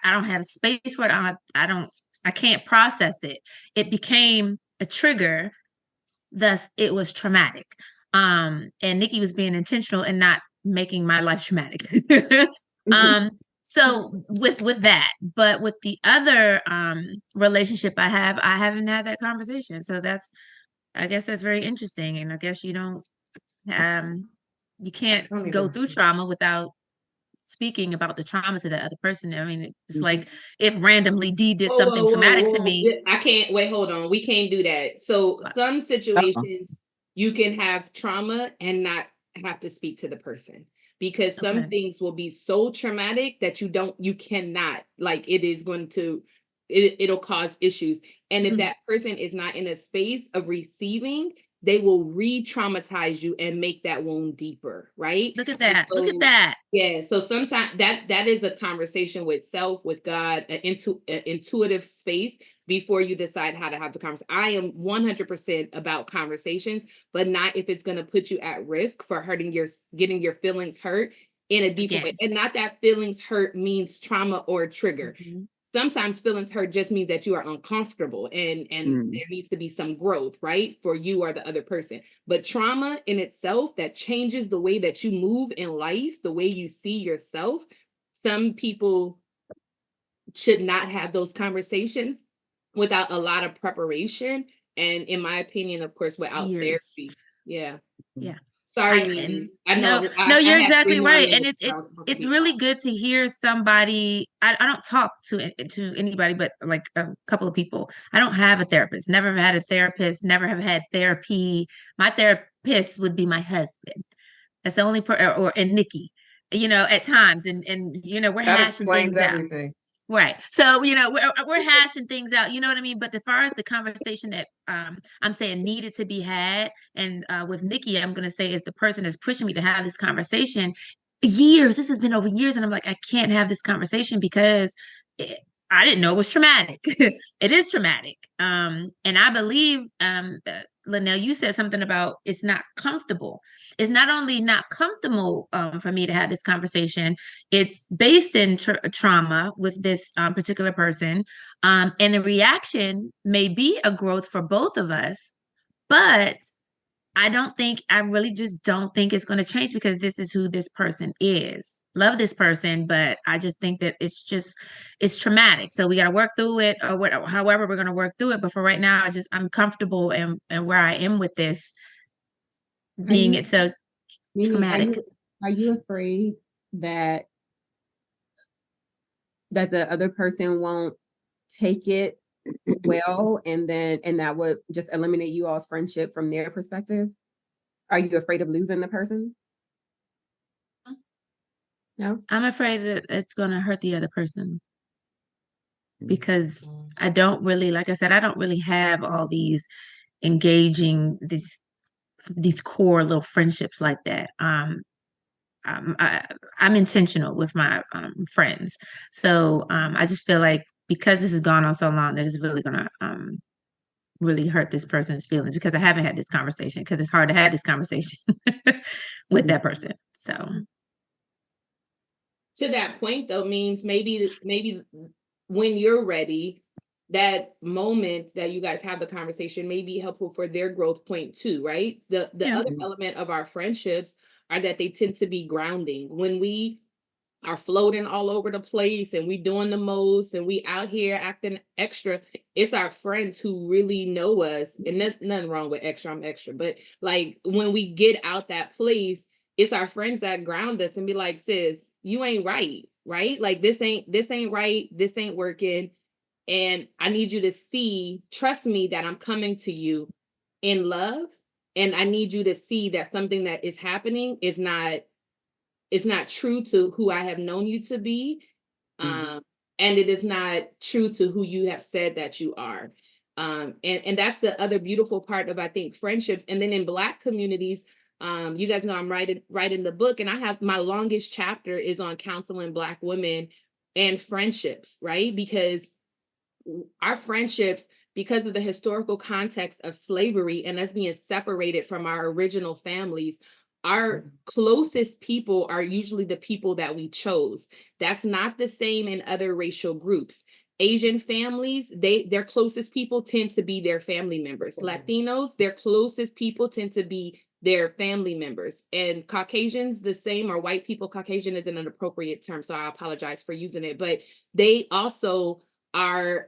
don't have space for it. I can't process it. It became a trigger. Thus it was traumatic. And Nikki was being intentional and not making my life traumatic. So with that, but with the other relationship I haven't had that conversation. So I guess that's very interesting. And I guess you can't Don't go even. through trauma without speaking about the trauma to the other person. I mean, it's Mhm. like if randomly D did Whoa, something whoa, traumatic whoa, to whoa. me. I can't wait. Hold on. We can't do that. So some situations you can have trauma and not have to speak to the person because some Okay. things will be so traumatic that you cannot, like it is going to, it'll cause issues. And if that person is not in a space of receiving, they will re-traumatize you and make that wound deeper, right? Look at And that. Look at so that. yeah, so sometimes that is a conversation with self, with God, an intuitive space before you decide how to have the conversation. I am 100% about conversations, but not if it's going to put you at risk for getting your feelings hurt in a deeper way. Again. And not that feelings hurt means trauma or trigger. Mhm. Sometimes feelings hurt just means that you are uncomfortable and there needs to be some growth, right? For you or the other person. But trauma in itself that changes the way that you move in life, the way you see yourself. Some people should not have those conversations without a lot of preparation. And in my opinion, of course, without Years. therapy. Yeah. Yeah. Sorry, And Mimi. I know. no, you're I had 3 exactly more right. And minutes. I was supposed to it's be really off. good to hear somebody. I don't talk to anybody but like a couple of people. I don't have a therapist, never have had a therapist, never have had therapy. My therapist would be my husband. That's the only and Nikki, at times. And we're That hashing explains things out. everything. Right. So, we're hashing things out, you know what I mean? But as far as the conversation that I'm saying needed to be had, and with Nikki, I'm gonna say is the person that's pushing me to have this conversation. This has been over years, and I'm like, I can't have this conversation because I didn't know it was traumatic. It is traumatic. And I believe, LaNail, you said something about it's not comfortable. It's not only not comfortable for me to have this conversation, it's based in trauma with this particular person. And the reaction may be a growth for both of us, but I really just don't think it's going to change because this is who this person is. Love this person, but I just think that it's traumatic. So we got to work through it or whatever, however we're going to work through it. But for right now, I'm comfortable and where I am with this being you, it's so Mimi, traumatic. are you afraid that the other person won't take it well and that would just eliminate you all's friendship from their perspective? Are you afraid of losing the person? No? I'm afraid that it's going to hurt the other person because I don't really, like I said, I don't really have all these engaging these core little friendships like that. I'm intentional with my friends, so I just feel like because this has gone on so long, that it's really gonna really hurt this person's feelings because I haven't had this conversation because it's hard to have this conversation with that person. So To that point though means maybe when you're ready, that moment that you guys have the conversation may be helpful for their growth point too, right? The yeah. other element of our friendships are that they tend to be grounding. When we are floating all over the place and we doing the most and we out here acting extra, it's our friends who really know us. And there's nothing wrong with extra, I'm extra, but like when we get out that place, it's our friends that ground us and be like, sis, you ain't right? Like this ain't right, this ain't working. And I need you to trust me that I'm coming to you in love. And I need you to see that something that is happening is not, it's not true to who I have known you to be. And it is not true to who you have said that you are. And that's the other beautiful part of, I think, friendships. And then in Black communities, you guys know I'm writing the book, and I have my longest chapter is on counseling Black women and friendships, right? Because our friendships, because of the historical context of slavery and us being separated from our original families, our closest people are usually the people that we chose. That's not the same in other racial groups. Asian families, their closest people tend to be their family members. Latinos, their closest people tend to be their family members. And Caucasians, the same, or white people, Caucasian isn't an appropriate term, so I apologize for using it, but they also are,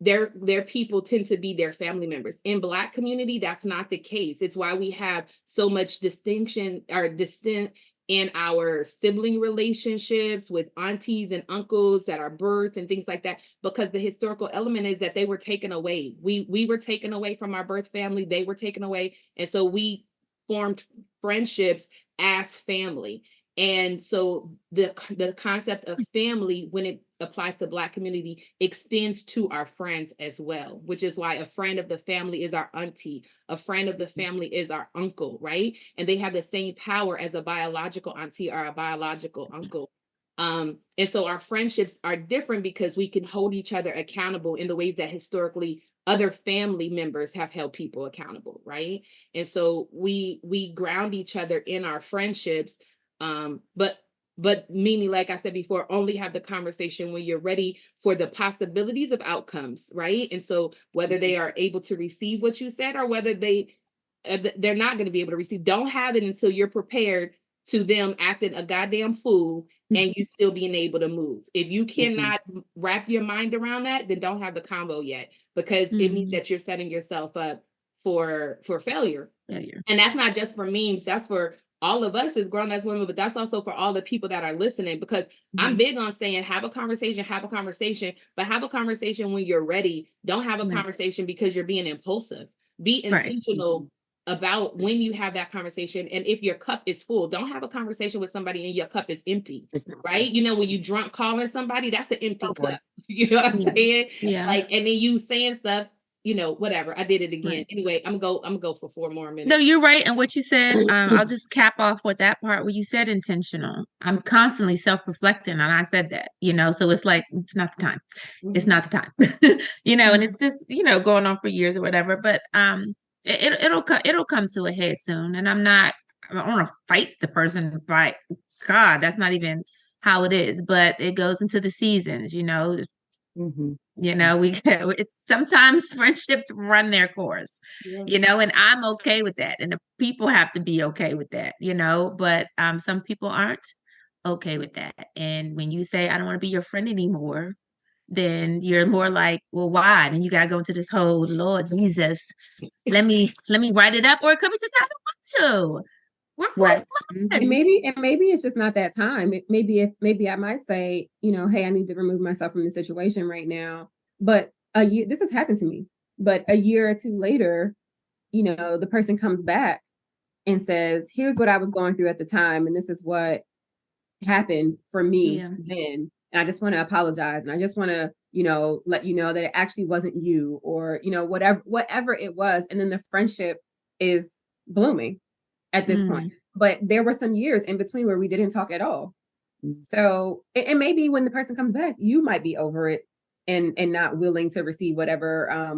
their people tend to be their family members. In Black community, that's not the case. It's why we have so much distinction or distinct in our sibling relationships with aunties and uncles that are birth and things like that, because the historical element is that they were taken away. We were taken away from our birth family, they were taken away. And so we formed friendships as family. And so the concept of family, when it applies to Black community, extends to our friends as well, which is why a friend of the family is our auntie, a friend of the family is our uncle, right? And they have the same power as a biological auntie or a biological uncle. And so our friendships are different because we can hold each other accountable in the ways that historically other family members have held people accountable, right? And so we ground each other in our friendships. But meaning, like I said before, only have the conversation when you're ready for the possibilities of outcomes, right? And so whether they are able to receive what you said or whether they're not going to be able to receive, don't have it until you're prepared to them acting a goddamn fool and you still being able to move. If you cannot wrap your mind around that, then don't have the combo yet, because it means that you're setting yourself up for failure. And that's not just for memes, that's for all of us as grown-ass women, but that's also for all the people that are listening, because I'm big on saying have a conversation, but have a conversation when you're ready. Don't have a conversation because you're being impulsive. Be intentional about when you have that conversation. And if your cup is full, don't have a conversation with somebody and your cup is empty, right? You know, when you drunk calling somebody, that's an empty cup. You know what I'm saying? Yeah. Like, and then you saying stuff, you know, whatever. I did it again. Anyway, I'm gonna go for 4 more minutes. No, you're right. And what you said, I'll just cap off with that part where you said intentional. I'm constantly self-reflecting, and I said that, you know, so it's like, it's not the time. It's not the time, you know, and it's just, you know, going on for years or whatever, but it'll come to a head soon. And I don't want to fight the person, right? God, that's not even how it is, but it goes into the seasons, you know. You know, it's sometimes friendships run their course, you know, and I'm okay with that. And the people have to be okay with that, you know, but some people aren't okay with that. And when you say, I don't want to be your friend anymore, then you're more like, well, why? And you got to go into this whole, Lord Jesus, let me write it up, or it could be just I don't want to. We're And maybe it's just not that time. Maybe I might say, you know, hey, I need to remove myself from the situation right now. But this has happened to me. But a year or two later, you know, the person comes back and says, here's what I was going through at the time, and this is what happened for me then. And I just want to apologize, and I just want to, you know, let you know that it actually wasn't you, or, you know, whatever it was. And then the friendship is blooming at this point. But there were some years in between where we didn't talk at all. So, and maybe when the person comes back, you might be over it and not willing to receive whatever,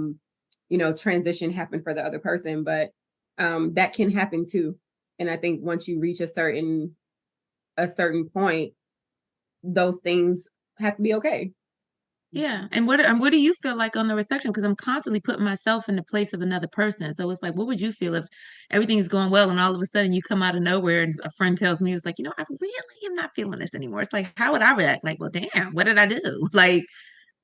you know, transition happened for the other person. But that can happen too. And I think once you reach a certain point, those things have to be okay. Yeah. And what do you feel like on the reception? Because I'm constantly putting myself in the place of another person. So it's like, what would you feel if everything is going well and all of a sudden you come out of nowhere and a friend tells me, it's like, you know, I really am not feeling this anymore. It's like, how would I react? Like, well, damn, what did I do? Like,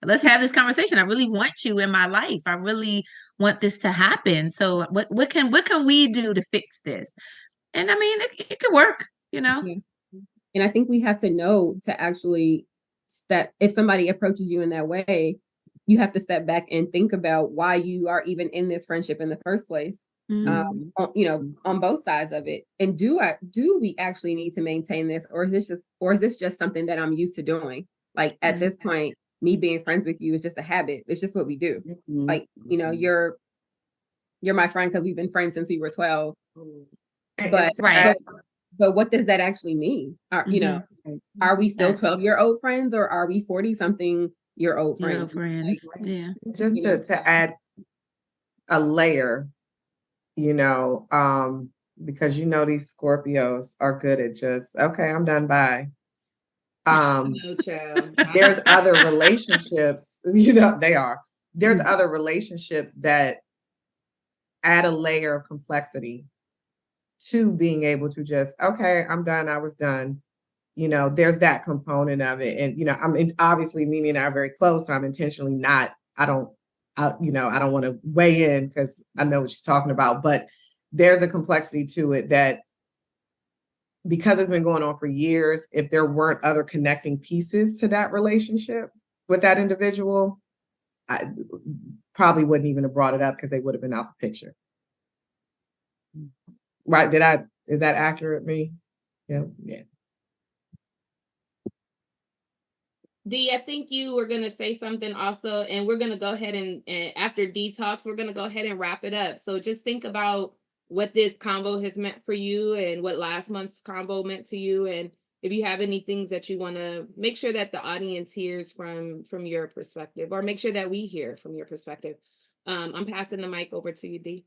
let's have this conversation. I really want you in my life. I really want this to happen. So what can we do to fix this? And I mean, it could work, you know? Yeah. And I think we have to know to actually step, if somebody approaches you in that way, you have to step back and think about why you are even in this friendship in the first place. You know, on both sides of it. And do we actually need to maintain this, or is this just something that I'm used to doing? Like at this point, me being friends with you is just a habit. It's just what we do. Like, you know, you're my friend because we've been friends since we were 12. But what does that actually mean? You know, are we still 12-year-old friends, or are we 40-something-year-old friends? Yeah. Just to add a layer, you know, because you know these Scorpios are good at just, okay, I'm done, bye. There's other relationships, you know, there's other relationships that add a layer of complexity to being able to just, okay, I'm done, I was done. There's that component of it. And, obviously Mimi and I are very close. So I'm intentionally not, I don't want to weigh in because I know what she's talking about, but there's a complexity to it that because it's been going on for years, if there weren't other connecting pieces to that relationship with that individual, I probably wouldn't even have brought it up because they would have been out the picture. Right? Is that accurate, me? Yeah. Dee, I think you were going to say something also, and we're going to go ahead and after Dee talks, we're going to go ahead and wrap it up. So just think about what this combo has meant for you and what last month's combo meant to you. And if you have any things that you want to make sure that the audience hears from your perspective, or make sure that we hear from your perspective. I'm passing the mic over to you, Dee.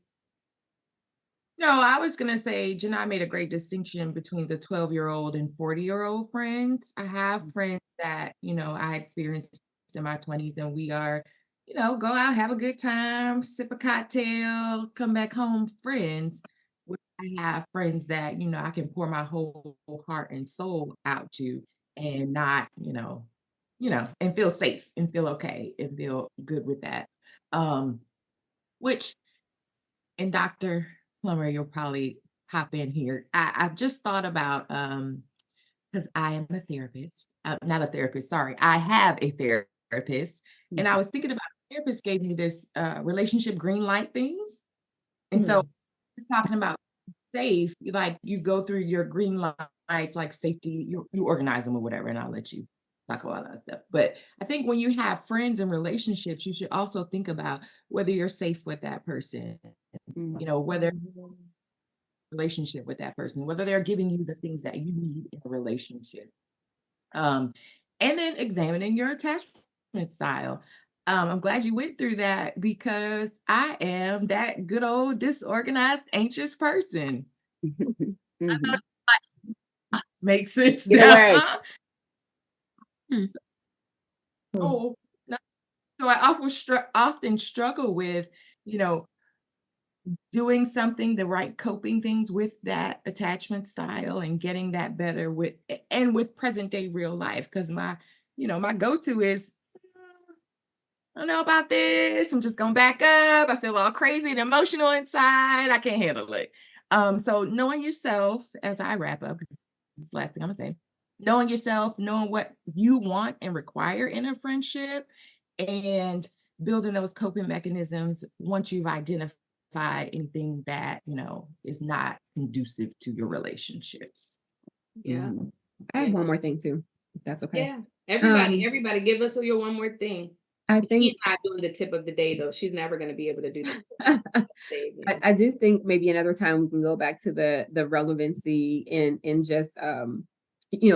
No, I was going to say, Jonai made a great distinction between the 12-year-old and 40-year-old friends. I have friends that, I experienced in my 20s, and we are, go out, have a good time, sip a cocktail, come back home friends. Where I have friends that, I can pour my whole heart and soul out to and not, and feel safe and feel okay and feel good with that. Which, and Dr. Plummer, you'll probably hop in here. I've just thought about, because I am a therapist, not a therapist, sorry. I have a therapist. And I was thinking about, a therapist gave me this relationship green light things. And so it's talking about safe, like you go through your green lights, like safety, you organize them or whatever, and I'll let you talk about that stuff. But I think when you have friends and relationships, you should also think about whether you're safe with that person, whether relationship with that person, whether they're giving you the things that you need in a relationship. And then examining your attachment style. I'm glad you went through that because I am that good old disorganized, anxious person. Makes sense now. Oh, no. So I often struggle with, doing something, the right coping things with that attachment style and getting that better with present day real life. Cause my go-to is, I don't know about this. I'm just gonna back up. I feel all crazy and emotional inside. I can't handle it. So knowing yourself, as I wrap up, 'cause this is the last thing I'm gonna say, knowing yourself, knowing what you want and require in a friendship, and building those coping mechanisms once you've identified anything that is not conducive to your relationships. Yeah. I have one more thing too, if that's okay. Yeah. Everybody give us your one more thing. I think She's not doing the tip of the day though. She's never going to be able to do that. I do think maybe another time we can go back to the relevancy in just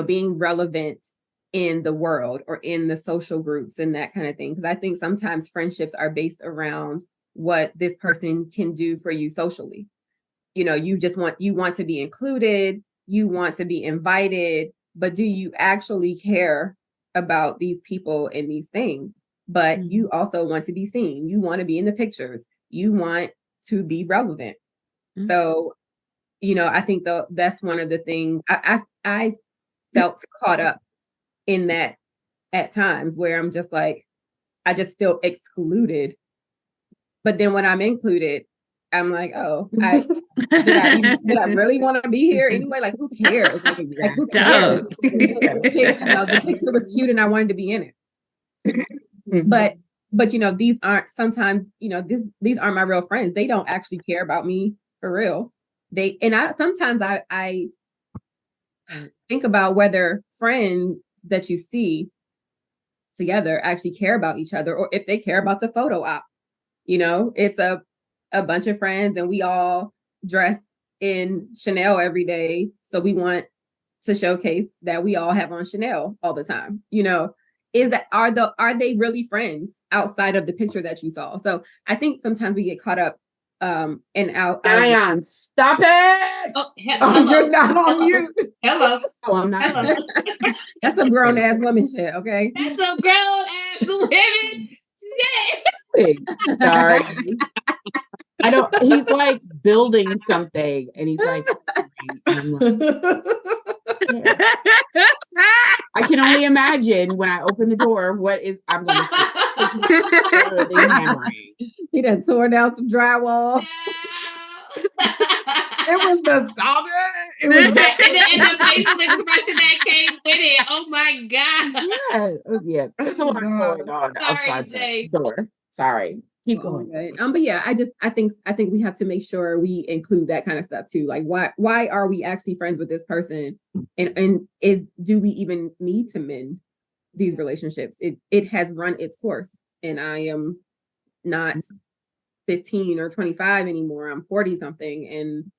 being relevant in the world or in the social groups and that kind of thing. Because I think sometimes friendships are based around what this person can do for you socially. You want to be included, you want to be invited, but do you actually care about these people and these things? But you also want to be seen. You want to be in the pictures. You want to be relevant. So, I think that's one of the things I felt caught up in that at times where I'm just like, I just feel excluded. But then when I'm included, I'm like, oh, did I really want to be here anyway? Like, who cares? Like who cares? The picture was cute and I wanted to be in it. But these aren't sometimes, these aren't my real friends. They don't actually care about me for real. Sometimes I think about whether friends that you see together actually care about each other or if they care about the photo op. It's a bunch of friends and we all dress in Chanel every day. So we want to showcase that we all have on Chanel all the time. Are they really friends outside of the picture that you saw? So I think sometimes we get caught up Diane, stop it! You're not on mute. Hello. Oh, I'm not. Hello. That's some grown ass woman shit, okay? That's some grown ass women shit. Sorry. He's like building something and he's like, And I'm like, I can only imagine when I open the door I'm going to see. This is building hammering. He done tore down some drywall. It was the stop it. It was and the facial expression that came with it. Oh my God. Yeah. There's a lot going on Sorry, outside Jay. the door. Sorry. Keep going. Okay. But yeah, I think we have to make sure we include that kind of stuff too. Like why are we actually friends with this person? And do we even need to mend these relationships? It has run its course, and I am not 15 or 25 anymore. I'm 40 something, and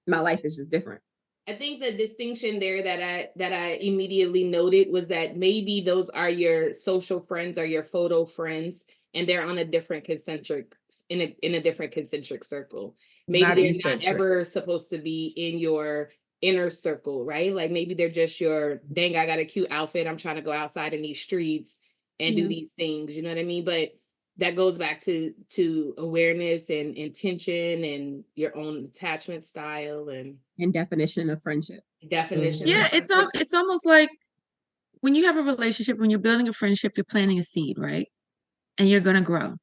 my life is just different. I think the distinction there that I immediately noted was that maybe those are your social friends or your photo friends, and they're on a different concentric in a different concentric circle. Maybe Not they're eccentric. not ever supposed to be in your inner circle, right? Like maybe they're just your, dang, I got a cute outfit, I'm trying to go outside in these streets and do these things, you know what I mean? But that goes back to awareness and intention and your own attachment style and definition of friendship. definition. Yeah, it's almost like when you have a relationship, when you're building a friendship, you're planting a seed, right? And you're going to grow.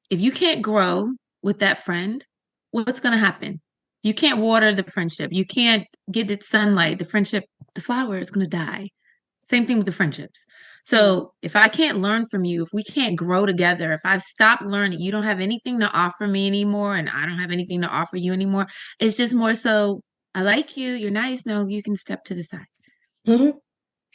If you can't grow with that friend, what's going to happen? You can't water the friendship. You can't get it sunlight. The friendship, the flower is going to die. Same thing with the friendships. So if I can't learn from you, if we can't grow together, if I've stopped learning, you don't have anything to offer me anymore, and I don't have anything to offer you anymore. It's just more so, I like you. You're nice. No, you can step to the side. Mhm.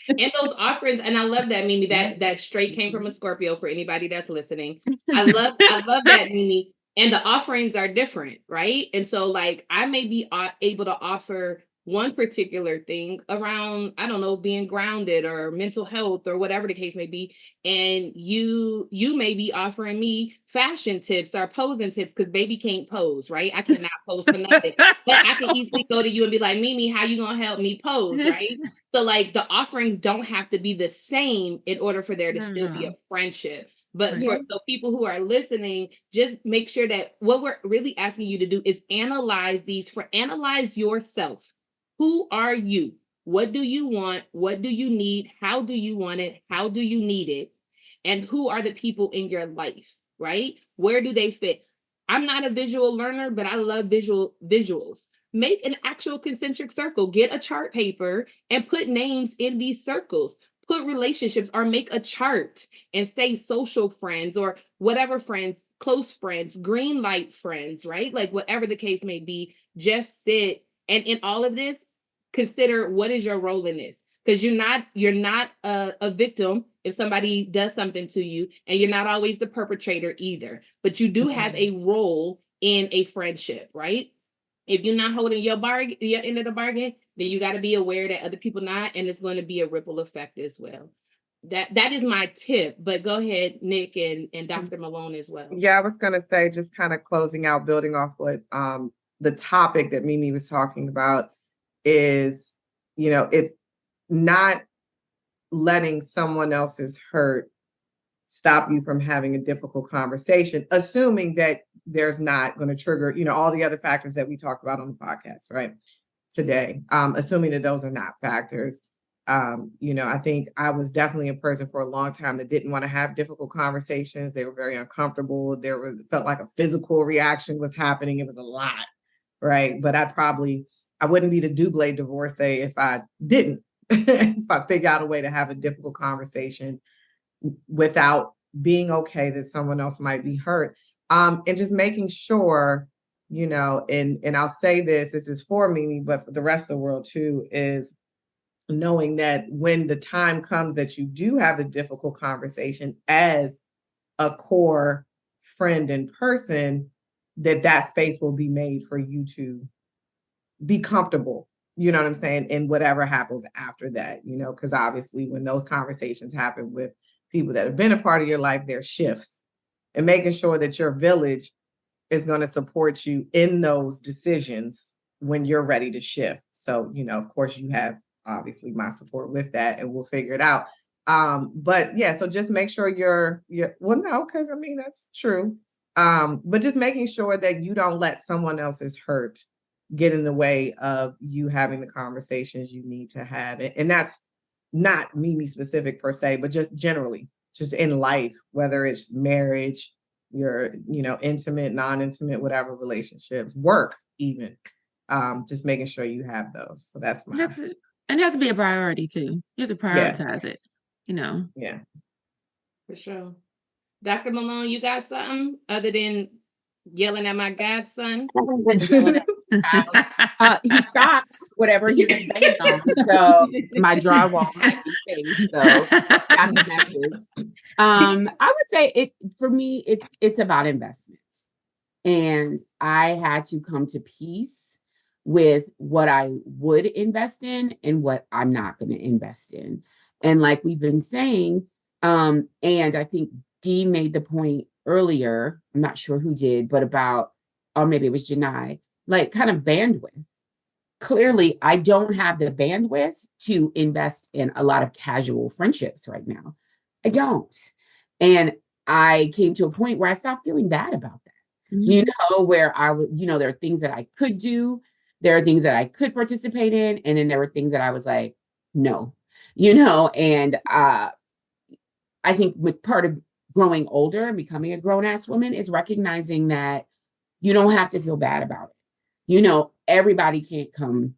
And those offerings, and I love that, Mimi. That straight came from a Scorpio for anybody that's listening. I love that, Mimi. And the offerings are different, right? And so, like, I may be able to offer one particular thing around, I don't know, being grounded or mental health or whatever the case may be, and you may be offering me fashion tips or posing tips because baby can't pose, right? I cannot pose for nothing, but I can easily go to you and be like, Mimi, how you gonna help me pose, right? So like the offerings don't have to be the same in order for there to still be a friendship. But so people who are listening, just make sure that what we're really asking you to do is analyze analyze yourself. Who are you? What do you want? What do you need? How do you want it? How do you need it? And who are the people in your life, right? Where do they fit? I'm not a visual learner, but I love visuals. Make an actual concentric circle. Get a chart paper and put names in these circles. Put relationships or make a chart and say social friends or whatever friends, close friends, green light friends, right? Like whatever the case may be, just sit. And in all of this, consider what is your role in this? Because you're not a victim if somebody does something to you, and you're not always the perpetrator either. But you do have a role in a friendship, right? If you're not holding your end of the bargain, then you got to be aware that other people not, and it's going to be a ripple effect as well. That is my tip. But go ahead, Nick and Dr. Malone as well. Yeah, I was gonna say, just kind of closing out, building off what the topic that Mimi was talking about is, if not letting someone else's hurt stop you from having a difficult conversation, assuming that there's not going to trigger, all the other factors that we talked about on the podcast, right, today, assuming that those are not factors. I think I was definitely a person for a long time that didn't want to have difficult conversations. They were very uncomfortable. Felt like a physical reaction was happening. It was a lot, right? But I wouldn't be the double divorcee if I didn't, if I figure out a way to have a difficult conversation without being okay that someone else might be hurt. And just making sure, and I'll say this is for Mimi, but for the rest of the world too, is knowing that when the time comes that you do have a difficult conversation as a core friend in person, that space will be made for you to be comfortable, you know what I'm saying? And whatever happens after that, because obviously when those conversations happen with people that have been a part of your life, there are shifts, and making sure that your village is going to support you in those decisions when you're ready to shift. So, of course you have obviously my support with that, and we'll figure it out. But yeah, so just make sure because that's true. But just making sure that you don't let someone else's hurt get in the way of you having the conversations you need to have. And that's not Mimi specific per se, but just generally, just in life, whether it's marriage, your, intimate, non-intimate, whatever relationships, work even. Just making sure you have those. So that's my And it has to be a priority too. You have to Yeah. prioritize it, Yeah. For sure. Dr. Malone, you got something other than yelling at my godson? He stopped whatever he was banging on, so my drywall might be fake. So got the message. I would say it for me. It's about investments, and I had to come to peace with what I would invest in and what I'm not going to invest in. And like we've been saying, and I think Dee made the point earlier. I'm not sure who did, but about, or maybe it was Jonai, like kind of bandwidth. Clearly, I don't have the bandwidth to invest in a lot of casual friendships right now. I don't. And I came to a point where I stopped feeling bad about that. Where I would, there are things that I could do, there are things that I could participate in, and then there were things that I was like, no, and I think with part of growing older and becoming a grown-ass woman is recognizing that you don't have to feel bad about it. Everybody can't come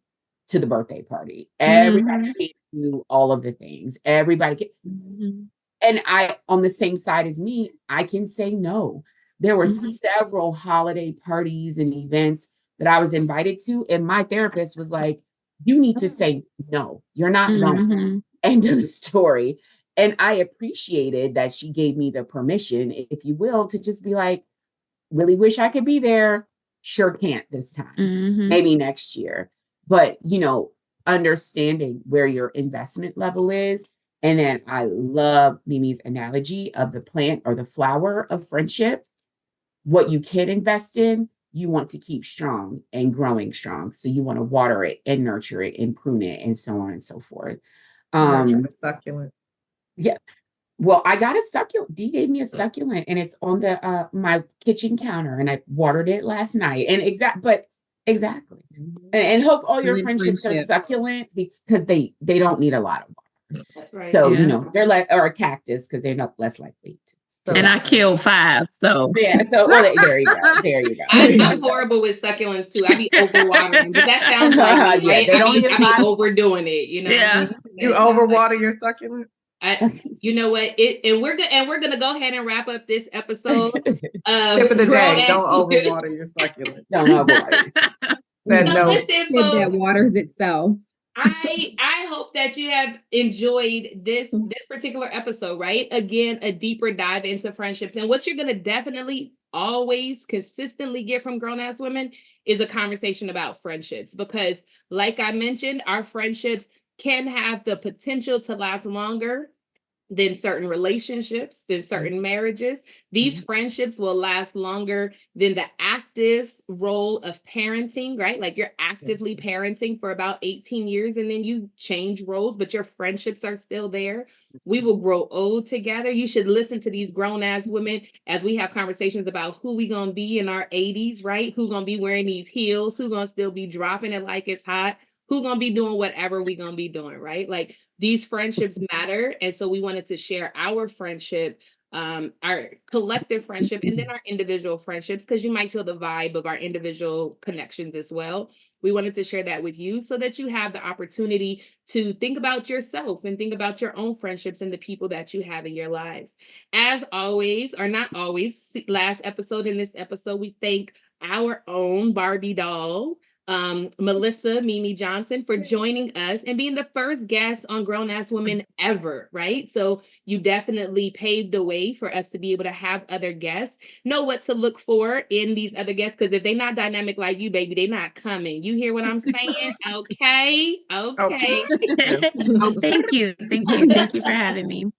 to the birthday party. Everybody can't do all of the things. Everybody can. And I, on the same side as me, I can say no. There were several holiday parties and events that I was invited to, and my therapist was like, you need to say no. You're not going. End of story. And I appreciated that she gave me the permission, if you will, to just be like, really wish I could be there. Sure can't this time. Maybe next year. But, understanding where your investment level is. And then I love Mimi's analogy of the plant or the flower of friendship. What you can invest in, you want to keep strong and growing strong. So you want to water it and nurture it and prune it and so on and so forth. Nurture the succulent. Yeah. Well, I got a succulent. Dee gave me a succulent, and it's on the my kitchen counter, and I watered it last night. And exactly. And hope all your friendships are succulent because they don't need a lot of water. That's right. So they're like, or a cactus because they're not less likely to. And I killed 5, so yeah. So there you go. There you go. I'm horrible with succulents too. I be overwatering, but that sounds like me, right? They don't I be overdoing it. Yeah. You overwater your succulent? You know what? We're gonna go ahead and wrap up this episode. Tip of the day: don't overwater your succulent. Don't overwater. That waters itself. I hope that you have enjoyed this particular episode, right? Again, a deeper dive into friendships. And what you're going to definitely always consistently get from grown-ass women is a conversation about friendships. Because like I mentioned, our friendships can have the potential to last longer than certain relationships, than certain marriages. These friendships will last longer than the active role of parenting, right? Like you're actively parenting for about 18 years and then you change roles, but your friendships are still there. We will grow old together. You should listen to these grown-ass women as we have conversations about who we gonna be in our 80s, right? Who gonna be wearing these heels? Who gonna still be dropping it like it's hot? Who gonna be doing whatever we gonna be doing, right? Like these friendships matter. And so we wanted to share our friendship, our collective friendship, and then our individual friendships, because you might feel the vibe of our individual connections as well. We wanted to share that with you so that you have the opportunity to think about yourself and think about your own friendships and the people that you have in your lives. As always, or not always, last episode in this episode, we thank our own Barbie doll, Melissa Mimi Johnson, for joining us and being the first guest on Grown Ass Women ever, right? So you definitely paved the way for us to be able to have other guests, know what to look for in these other guests, because if they're not dynamic like you, baby, they're not coming. You hear what I'm saying? Okay. Thank you for having me.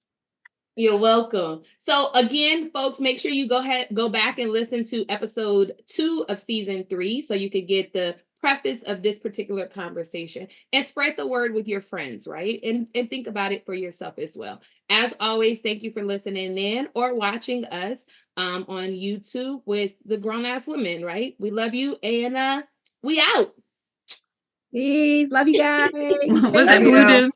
You're welcome. So again, folks, make sure you go back and listen to episode 2 of season 3 so you could get the preface of this particular conversation and spread the word with your friends, right? And think about it for yourself as well. As always, thank you for listening in or watching us on YouTube with the Grown Ass Women, right? We love you and we out. Peace. Love you guys. Was Love that you. voodoo?